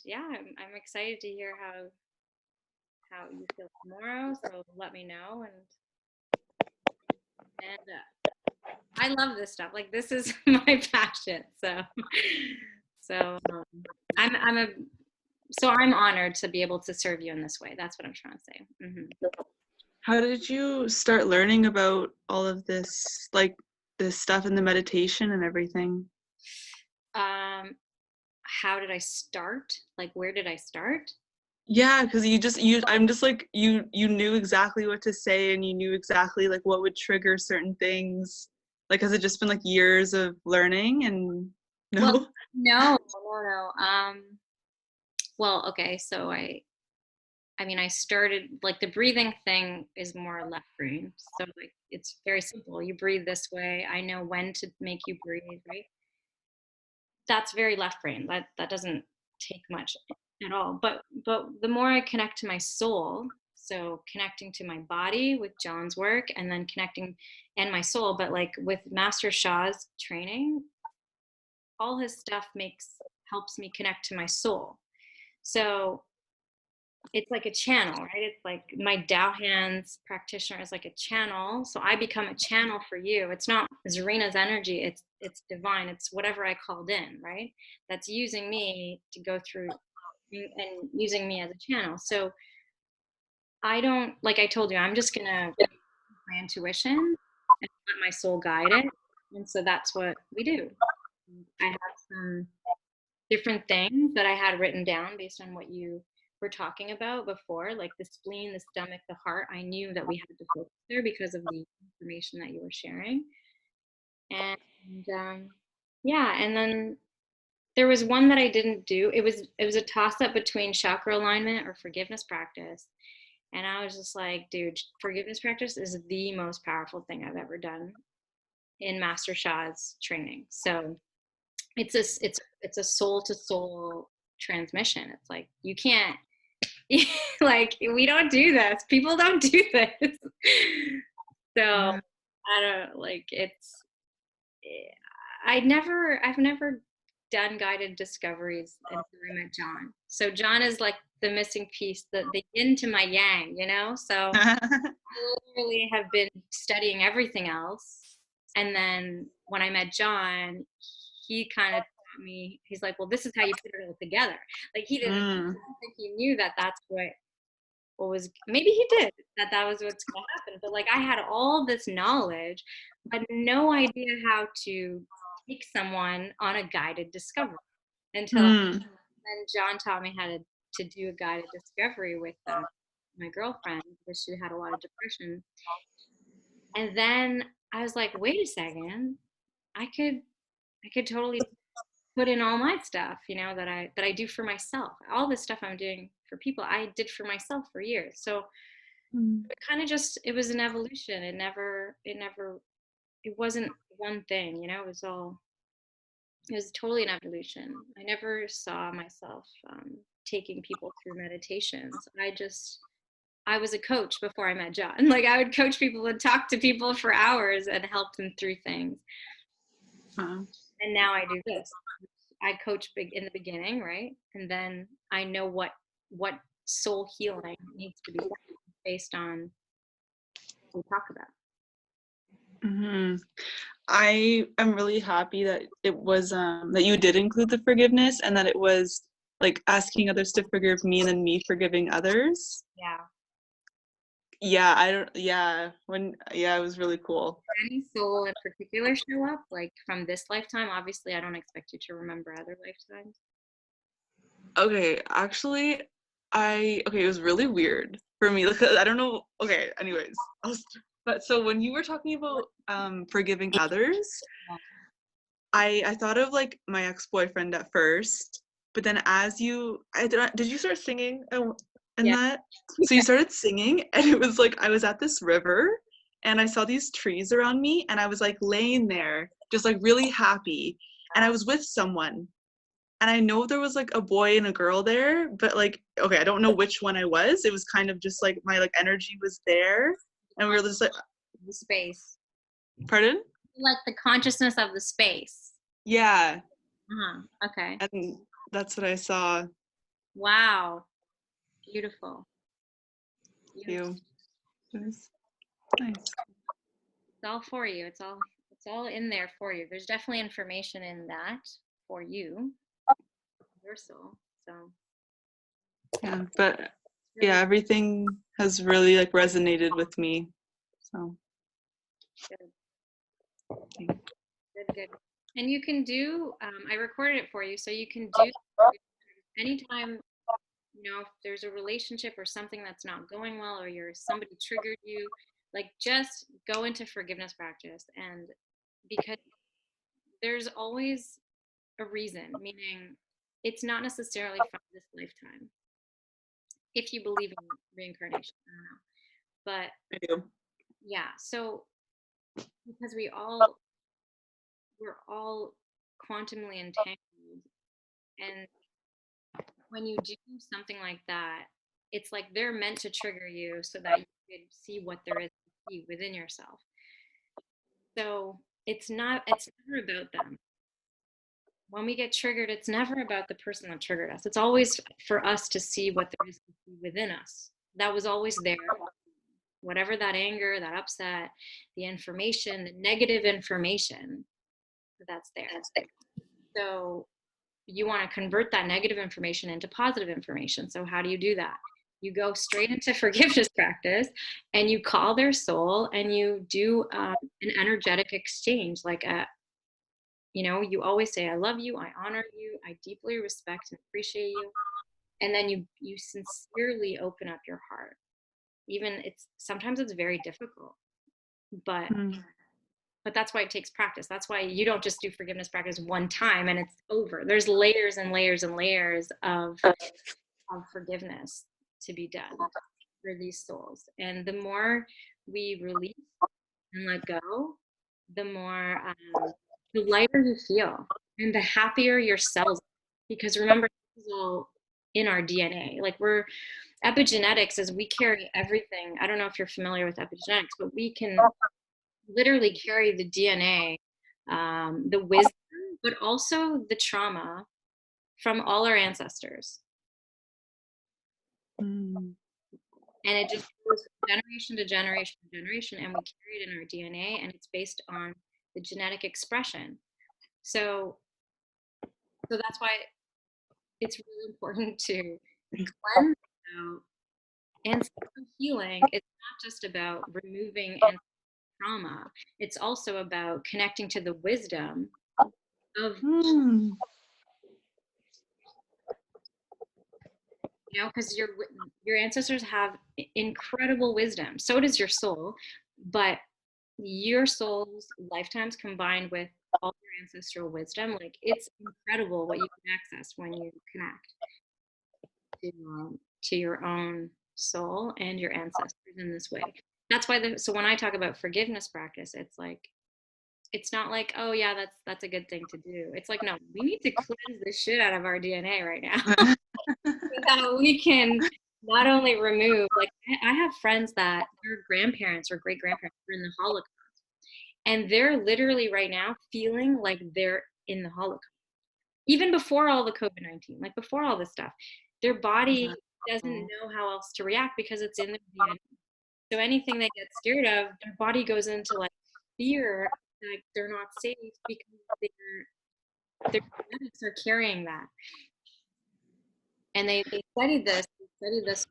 yeah, I'm excited to hear how you feel tomorrow. So let me know, and I love this stuff. Like this is my passion. So I'm honored to be able to serve you in this way. That's what I'm trying to say. Mm-hmm. How did you start learning about all of this, like this stuff in the meditation and everything? How did I start? Like, where did I start? Yeah, because I'm just like you knew exactly what to say, and you knew exactly like what would trigger certain things. Like, has it just been like years of learning and no? Well, no. Well, okay, so I mean, I started like the breathing thing is more left brain. So like it's very simple. You breathe this way. I know when to make you breathe, right? That's very left brain. That doesn't take much at all. But the more I connect to my soul, so connecting to my body with John's work and then connecting and my soul, but like with Master Sha's training, all his stuff helps me connect to my soul. So it's like a channel, right? It's like my Tao hands practitioner is like a channel. So I become a channel for you. It's not Zarina's energy. It's divine. It's whatever I called in, right? That's using me to go through and using me as a channel. So I don't, like I told you, I'm just gonna my intuition and let my soul guide it. And so that's what we do. I have some different things that I had written down based on what you were talking about before, like the spleen, the stomach, the heart. I knew that we had to focus there because of the information that you were sharing. And yeah, and then there was one that I didn't do. It was a toss up between chakra alignment or forgiveness practice. And I was just like, dude, forgiveness practice is the most powerful thing I've ever done in Master Sha's training. So it's a soul to soul transmission. It's like you can't like we don't do this. People don't do this. So Yeah. I don't like it's I've never done guided discoveries until I met John. So John is like the missing piece, the yin to my yang, you know? So I literally have been studying everything else. And then when I met John, he kind of taught me, he's like, well, this is how you put it all together. Like I Mm. don't think he knew that that's what was, maybe he did, that was what's going to happen. But like I had all this knowledge, but no idea how to take someone on a guided discovery until Mm. then John taught me how to do a guided discovery with my girlfriend because she had a lot of depression. And then I was like, wait a second, I could I could totally put in all my stuff, that I do for myself. All this stuff I'm doing for people, I did for myself for years. So Mm. it kind of just it was an evolution. It wasn't one thing, it was totally an evolution. I never saw myself taking people through meditations. I was a coach before I met John. Like I would coach people and talk to people for hours and help them through things. Wow. And now I do this. I coach big in the beginning, right? And then I know what soul healing needs to be done based on what we talk about. Hmm. I am really happy that it was that you did include the forgiveness and that it was like asking others to forgive me and then me forgiving others. Yeah. Yeah, I don't it was really cool. Any soul in particular show up, like from this lifetime? Obviously, I don't expect you to remember other lifetimes. Okay, actually it was really weird for me. Like I don't know. Okay, anyways. But so when you were talking about forgiving others, I thought of like my ex-boyfriend at first, but then as did you start singing in Yeah. that? So you started singing and it was like I was at this river and I saw these trees around me and I was like laying there just like really happy and I was with someone and I know there was like a boy and a girl there, but like okay, I don't know which one I was. It was kind of just like my like energy was there and we were just like The space. pardon? Like the consciousness of the space. Yeah. Okay. And that's what I saw. Wow. Beautiful. Beautiful. You. It was nice. It's all for you. It's all in there for you. There's definitely information in that for you, your soul. So Yeah, but yeah, really everything has really like resonated with me. So good. thank- Good, good. And you can do, I recorded it for you, so you can do anytime, if there's a relationship or something that's not going well or somebody triggered you, like just go into forgiveness practice. And because there's always a reason, meaning it's not necessarily from this lifetime. If you believe in reincarnation, I don't know. But I do. yeah, so because we're all quantumly entangled, and when you do something like that, it's like they're meant to trigger you so that you could see what there is to see within yourself. So it's never about them. when we get triggered, it's never about the person that triggered us. It's always for us to see what there is within us. That was always there. Whatever that anger, that upset, the information, the negative information that's there. So you want to convert that negative information into positive information. So how do you do that? You go straight into forgiveness practice and you call their soul and you do an energetic exchange, like you always say, I love you, I honor you, I deeply respect and appreciate you. And then you sincerely open up your heart. Even sometimes it's very difficult, but that's why it takes practice. That's why you don't just do forgiveness practice one time and it's over. There's layers and layers and layers of forgiveness to be done for these souls. And the more we release and let go, the more the lighter you feel and the happier your cells. Because remember, this is all in our DNA. Like epigenetics is we carry everything. I don't know if you're familiar with epigenetics, but we can literally carry the DNA, the wisdom, but also the trauma from all our ancestors. And it just goes generation to generation to generation, and we carry it in our DNA, and it's based on the genetic expression. So that's why it's really important to cleanse out. Ancestral healing is not just about removing ancestral trauma. It's also about connecting to the wisdom of because your ancestors have incredible wisdom. So does your soul, but your soul's lifetimes combined with all your ancestral wisdom, like it's incredible what you can access when you connect to your own soul and your ancestors in this way. That's why so when I talk about forgiveness practice, it's not like, oh yeah, that's a good thing to do. It's like, no, we need to cleanse the shit out of our DNA right now. So that we can not only remove, like I have friends that their grandparents or great grandparents were in the Holocaust, and they're literally right now feeling like they're in the Holocaust. Even before all the COVID-19, like before all this stuff, their body doesn't know how else to react because it's in their DNA. So anything they get scared of, their body goes into like fear, like they're not safe because their genetics are carrying that. And they studied this. They studied this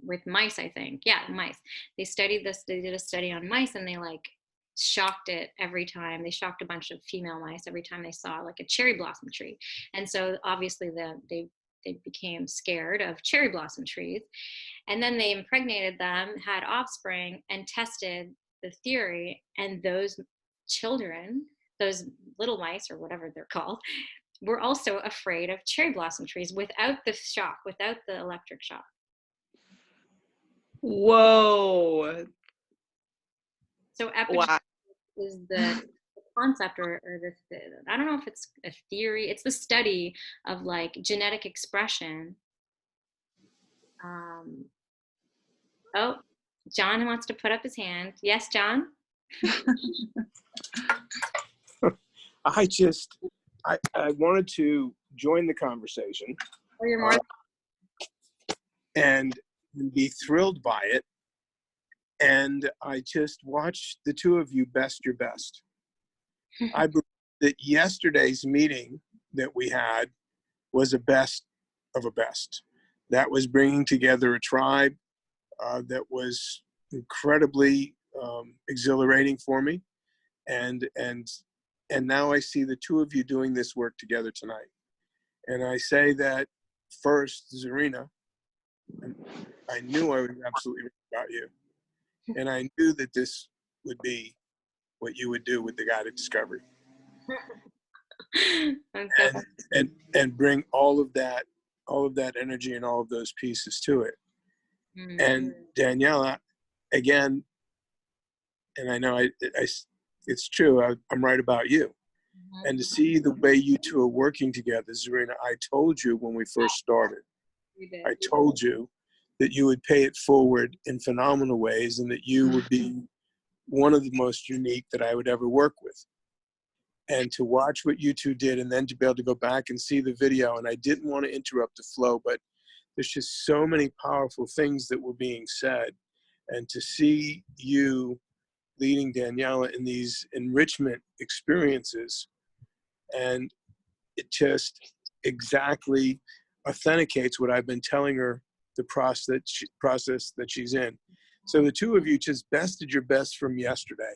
with mice, I think. Yeah, mice. They studied this. They did a study on mice, and they like shocked it every time. They shocked a bunch of female mice every time they saw like a cherry blossom tree. And so obviously they became scared of cherry blossom trees. And then they impregnated them, had offspring, and tested the theory. And those children, those little mice or whatever they're called, were also afraid of cherry blossom trees without the shock, without the electric shock. Whoa. So epigenetics is the concept or this, I don't know if it's a theory, it's the study of like genetic expression. Oh, John wants to put up his hand. Yes, John? I wanted to join the conversation. Oh, you're more and be thrilled by it. And I just watched the two of you best your best. I believe that yesterday's meeting that we had was a best of a best. That was bringing together a tribe that was incredibly exhilarating for me. And now I see the two of you doing this work together tonight. And I say that first, Zarina, I knew I was absolutely right about you. And I knew that this would be what you would do with the Guided Discovery. and bring all of that energy and all of those pieces to it. Mm-hmm. And Daniella, again, and I know it's true, I'm right about you. Mm-hmm. And to see the way you two are working together, Zarina, I told you when we first started, I told you that you would pay it forward in phenomenal ways and that you would be one of the most unique that I would ever work with. and to watch what you two did, and then to be able to go back and see the video. And I didn't want to interrupt the flow, but there's just so many powerful things that were being said. And to see you leading Daniella in these enrichment experiences, and it just exactly authenticates what I've been telling her, the process that she's in. So the two of you just bested your best from yesterday.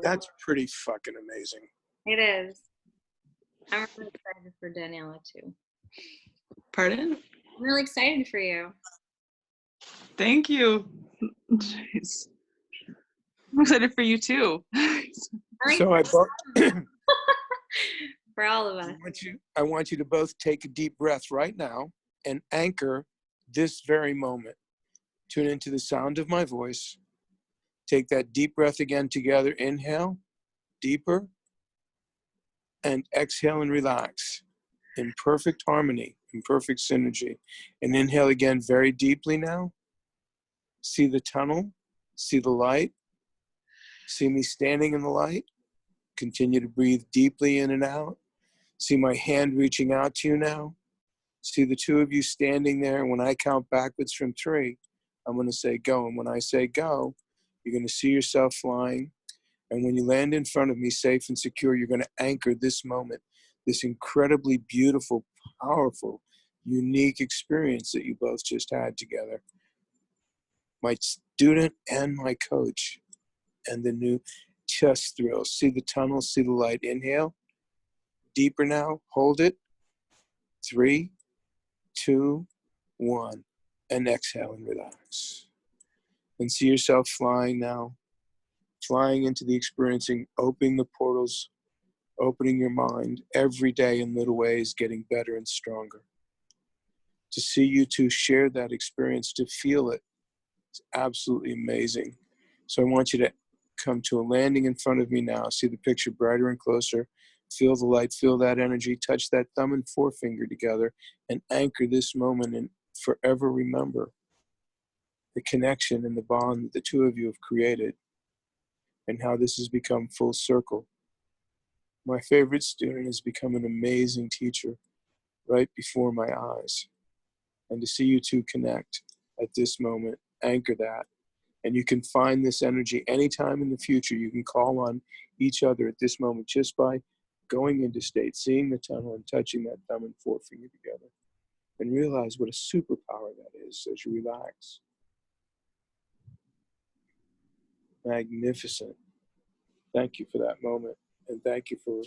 That's pretty fucking amazing. It is. I'm really excited for Daniella too. Pardon? I'm really excited for you. Thank you. Jeez. I'm excited for you too. So I for all of us. I want you to both take a deep breath right now and anchor this very moment. Tune into the sound of my voice. Take that deep breath again together. Inhale, deeper, and exhale and relax in perfect harmony, in perfect synergy. And inhale again very deeply now. See the tunnel, see the light, see me standing in the light. Continue to breathe deeply in and out. See my hand reaching out to you now. See the two of you standing there. When I count backwards from 3, I'm going to say go. And when I say go, you're going to see yourself flying. And when you land in front of me safe and secure, you're going to anchor this moment, this incredibly beautiful, powerful, unique experience that you both just had together. My student and my coach, and the new chest thrill. See the tunnel, see the light. Inhale. Deeper now. Hold it. 3, 2, 1. And exhale and relax. And see yourself flying now. Flying into the experiencing, opening the portals, opening your mind every day in little ways, getting better and stronger. To see you two share that experience, to feel it, it's absolutely amazing. So I want you to come to a landing in front of me now. See the picture brighter and closer. Feel the light, feel that energy, touch that thumb and forefinger together, and anchor this moment and forever remember the connection and the bond that the two of you have created, and how this has become full circle. My favorite student has become an amazing teacher right before my eyes. And to see you two connect at this moment, anchor that. And you can find this energy anytime in the future. You can call on each other at this moment just by going into state, seeing the tunnel and touching that thumb and forefinger together. And realize what a superpower that is as you relax. Magnificent. Thank you for that moment. And thank you for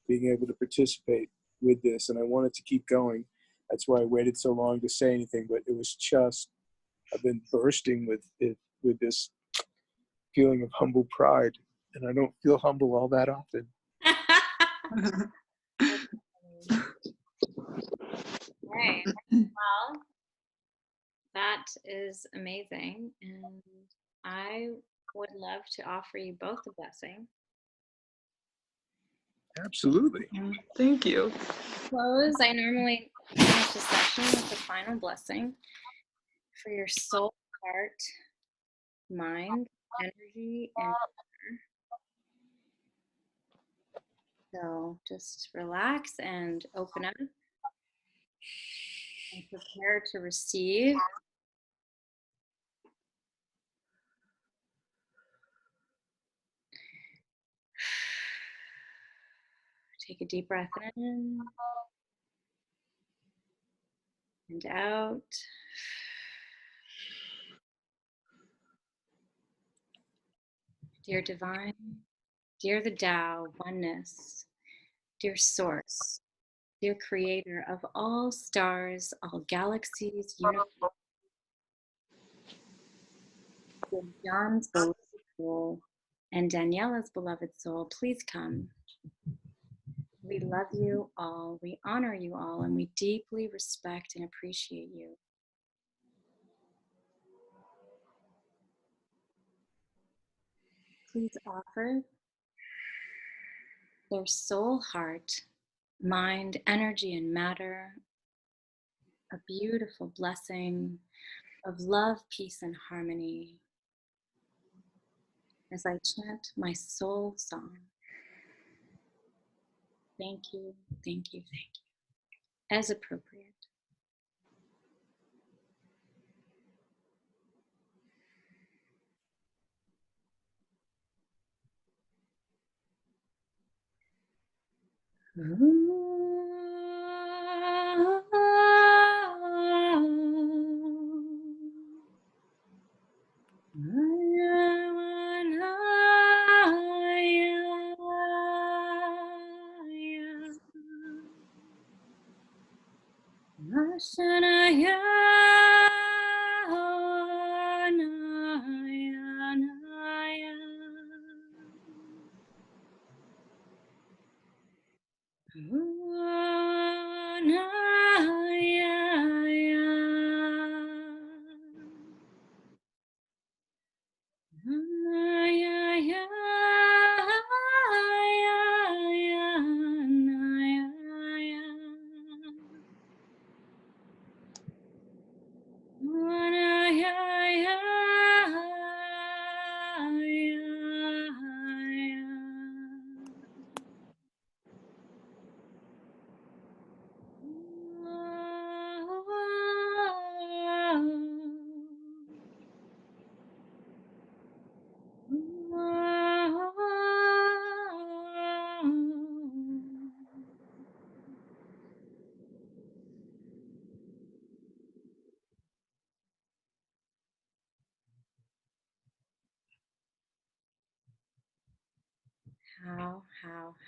being able to participate with this. And I wanted to keep going. That's why I waited so long to say anything, but it was just, I've been bursting with it, with this feeling of humble pride. And I don't feel humble all that often. Right. Well, that is amazing. And I would love to offer you both a blessing. Absolutely. Thank you. Close. I normally finish the session with a final blessing for your soul, heart, mind, energy, and matter. So just relax and open up and prepare to receive. Take a deep breath in and out. Dear Divine, dear the Tao, oneness, dear Source, dear Creator of all stars, all galaxies, universe, dear John's beloved soul and Daniella's beloved soul, please come. We love you all, we honor you all, and we deeply respect and appreciate you. Please offer their soul, heart, mind, energy, and matter a beautiful blessing of love, peace, and harmony as I chant my soul song. Thank you. Thank you. Thank you. As appropriate.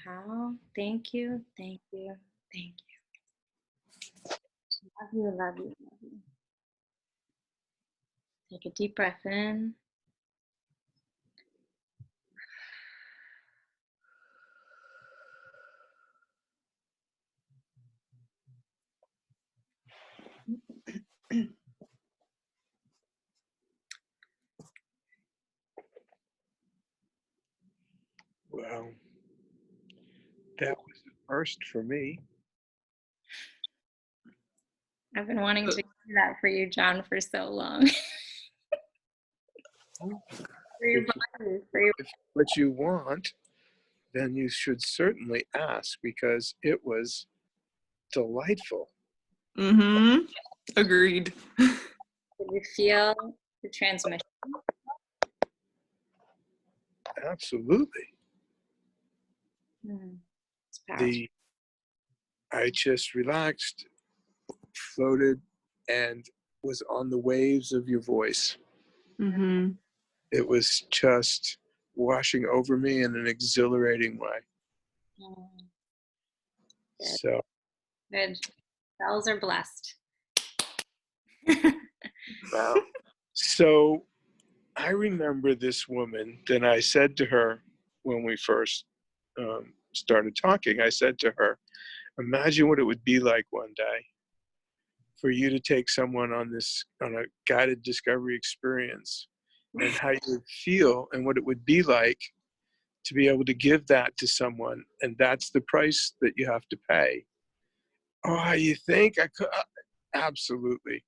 How? Thank you, thank you, thank you. Love you, love you, love you. Take a deep breath in. Well, that was the first for me. I've been wanting to do that for you, John, for so long. For your body, for your If what you want, then you should certainly ask, because it was delightful. Mm-hmm. Agreed. Did you feel the transmission? Absolutely. It's powerful. I just relaxed, floated, and was on the waves of your voice. Mm-hmm. It was just washing over me in an exhilarating way. Good. So Good. Cells are blessed. wow. So I remember this woman. Then I said to her when we first started talking, I said to her, imagine what it would be like one day for you to take someone on a guided discovery experience, and how you would feel and what it would be like to be able to give that to someone, and that's the price that you have to pay. Oh, you think I could? Absolutely.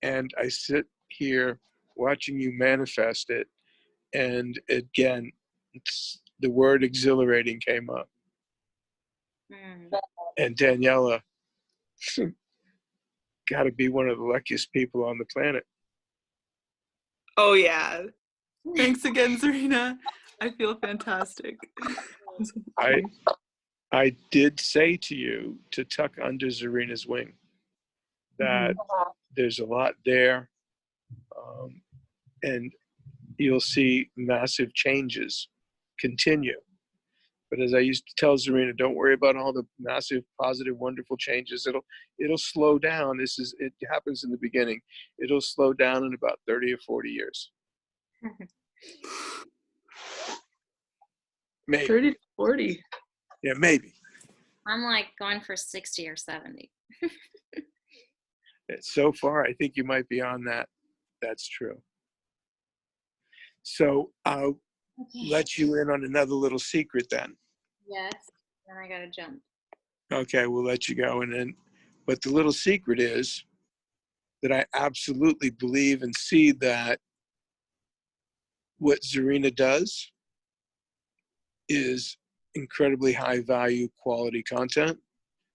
And I sit here watching you manifest it, and again, the word exhilarating came up. And Daniella, got to be one of the luckiest people on the planet. Oh yeah. Thanks again, Serena. I feel fantastic. I did say to you to tuck under Serena's wing, that there's a lot there, and you'll see massive changes continue. But as I used to tell Serena, don't worry about all the massive, positive, wonderful changes. It'll slow down. It happens in the beginning. It'll slow down in about 30 or 40 years. Maybe. 30 to 40. Yeah, maybe. I'm like going for 60 or 70. So far, I think you might be on that. That's true. So I'll let you in on another little secret then. Yes. Then I gotta jump. Okay, we'll let you go. But the little secret is that I absolutely believe and see that what Serena does is incredibly high value quality content.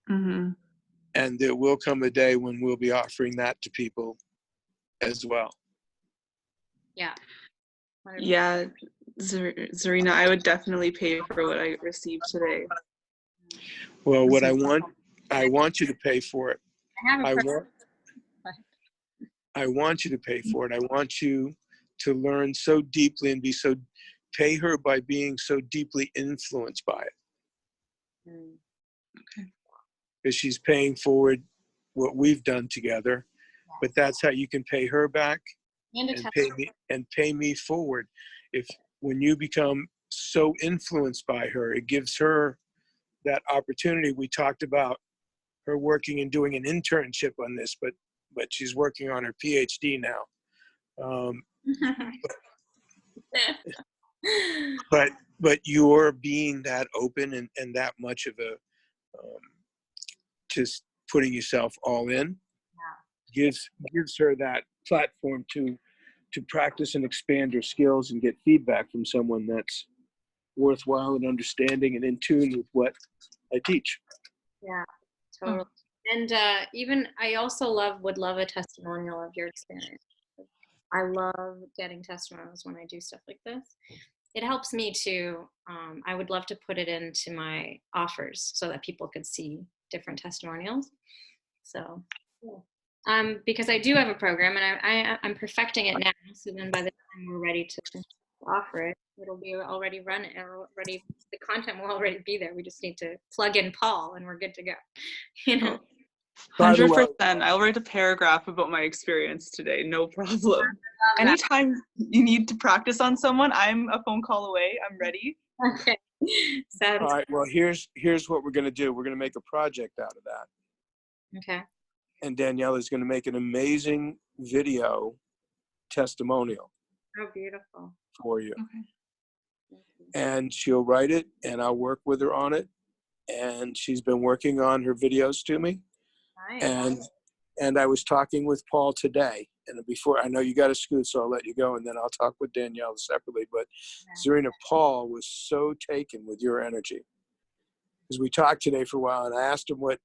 Mm-hmm. And there will come a day when we'll be offering that to people as well. Yeah. 100%. Yeah, Zarina, I would definitely pay for what I received today. Well, what This is- I want you to pay for it. I have a I person. want you to pay for it. I want you to learn so deeply and pay her by being so deeply influenced by it. Mm. Because she's paying forward what we've done together. But that's how you can pay her back and pay me forward. When you become so influenced by her, it gives her that opportunity. We talked about her working and doing an internship on this, but she's working on her PhD now. But you're being that open and that much of a just putting yourself all in gives her that platform to practice and expand her skills and get feedback from someone that's worthwhile and understanding and in tune with what I teach. Yeah, totally. And even I also would love a testimonial of your experience. I love getting testimonials when I do stuff like this. It helps me to, I would love to put it into my offers so that people could see different testimonials. So, because I do have a program and I'm perfecting it now. So then by the time we're ready to offer it, it'll be already the content will already be there. We just need to plug in Paul and we're good to go. You know? 100%. I'll write a paragraph about my experience today. No problem. Anytime you need to practice on someone, I'm a phone call away. I'm ready. Okay. All right. Well, here's what we're going to do. We're going to make a project out of that. Okay. And Daniella is going to make an amazing video testimonial. Oh, beautiful. For you. Okay. And she'll write it, and I'll work with her on it. And she's been working on her videos to me. Nice. And I was talking with Paul today. And before, I know you got to scoot, so I'll let you go, and then I'll talk with Danielle separately. But Zarina, Paul was so taken with your energy. Because we talked today for a while, and I asked him what,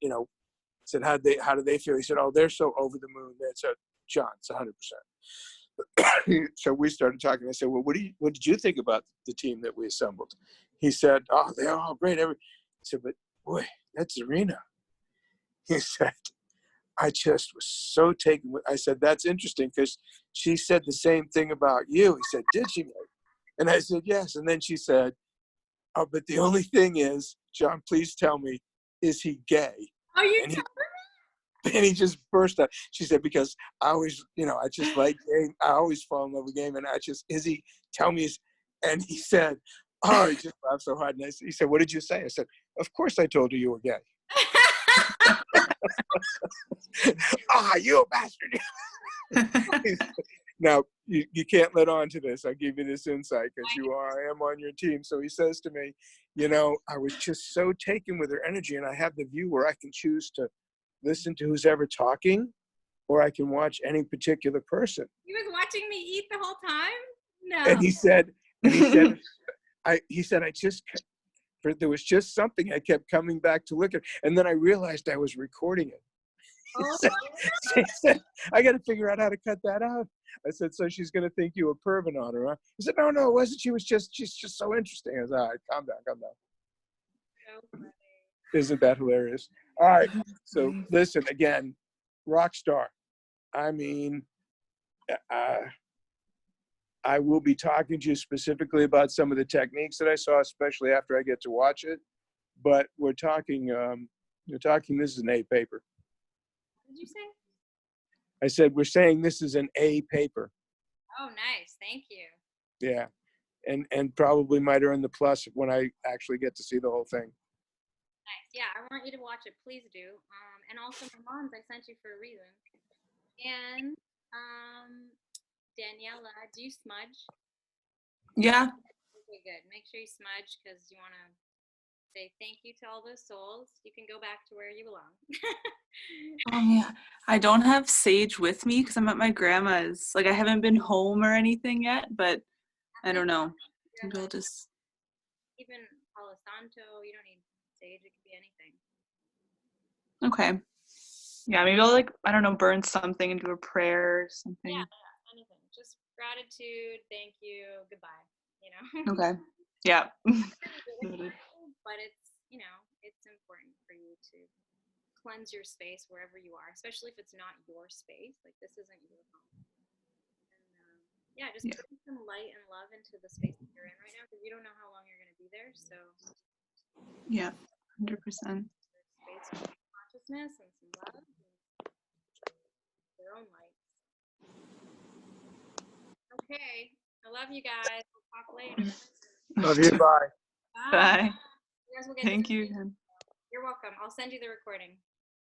said, how do they feel? He said, oh, they're so over the moon. That's John, it's 100%. So we started talking. I said, well, what did you think about the team that we assembled? He said, oh, they're all great. He said, but boy, that's Zarina. He said, I just was so taken with. I said, that's interesting because she said the same thing about you. He said, did she? And I said, yes. And then she said, oh, but the only thing is, John, please tell me, is he gay? Are you telling me? And he just burst out. She said, because I always, I just like game. I always fall in love with game. And is he, tell me. And he said, oh, he just laughed so hard. And he said, what did you say? I said, of course I told you were gay. You a bastard. Now, you can't let on to this. I'll give you this insight because I am on your team. So he says to me, I was just so taken with her energy, and I have the view where I can choose to listen to who's ever talking, or I can watch any particular person. He was watching me eat the whole time? No. And he said, there was just something I kept coming back to look at. And then I realized I was recording it. Oh, he said, I got to figure out how to cut that out. I said, so she's going to think you were perving on her, huh? He said, no, it wasn't. She's just so interesting. I was, all right, calm down. So funny. Isn't that hilarious? All right. So listen, again, rock star. I mean, I will be talking to you specifically about some of the techniques that I saw, especially after I get to watch it. But we're talking, this is an A paper. What did you say? I said, we're saying this is an A paper. Oh, nice. Thank you. Yeah. And probably might earn the plus when I actually get to see the whole thing. Nice. Yeah, I want you to watch it. Please do. And also, my mom's, I sent you for a reason. And Daniella, do you smudge? Yeah. Okay, good. Make sure you smudge because you want to say thank you to all those souls. You can go back to where you belong. Yeah. I don't have sage with me because I'm at my grandma's. Like, I haven't been home or anything yet, but I don't know. Maybe I'll just... Even Palo Santo. You don't need sage. It could be anything. Okay. Yeah, maybe I'll I don't know, burn something into a prayer or something. Yeah, anything. Just gratitude, thank you, goodbye. Okay. Yeah. But it's important for you to cleanse your space wherever you are, especially if it's not your space. Like this isn't your home. And just putting some light and love into the space that you're in right now, because you don't know how long you're going to be there. So yeah, 100%. Space of consciousness and some love and their own light. Okay, I love you guys. We'll talk later. Love you. Bye. Bye. You guys will get Thank you again. You're welcome. I'll send you the recording.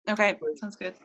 Okay, sounds good.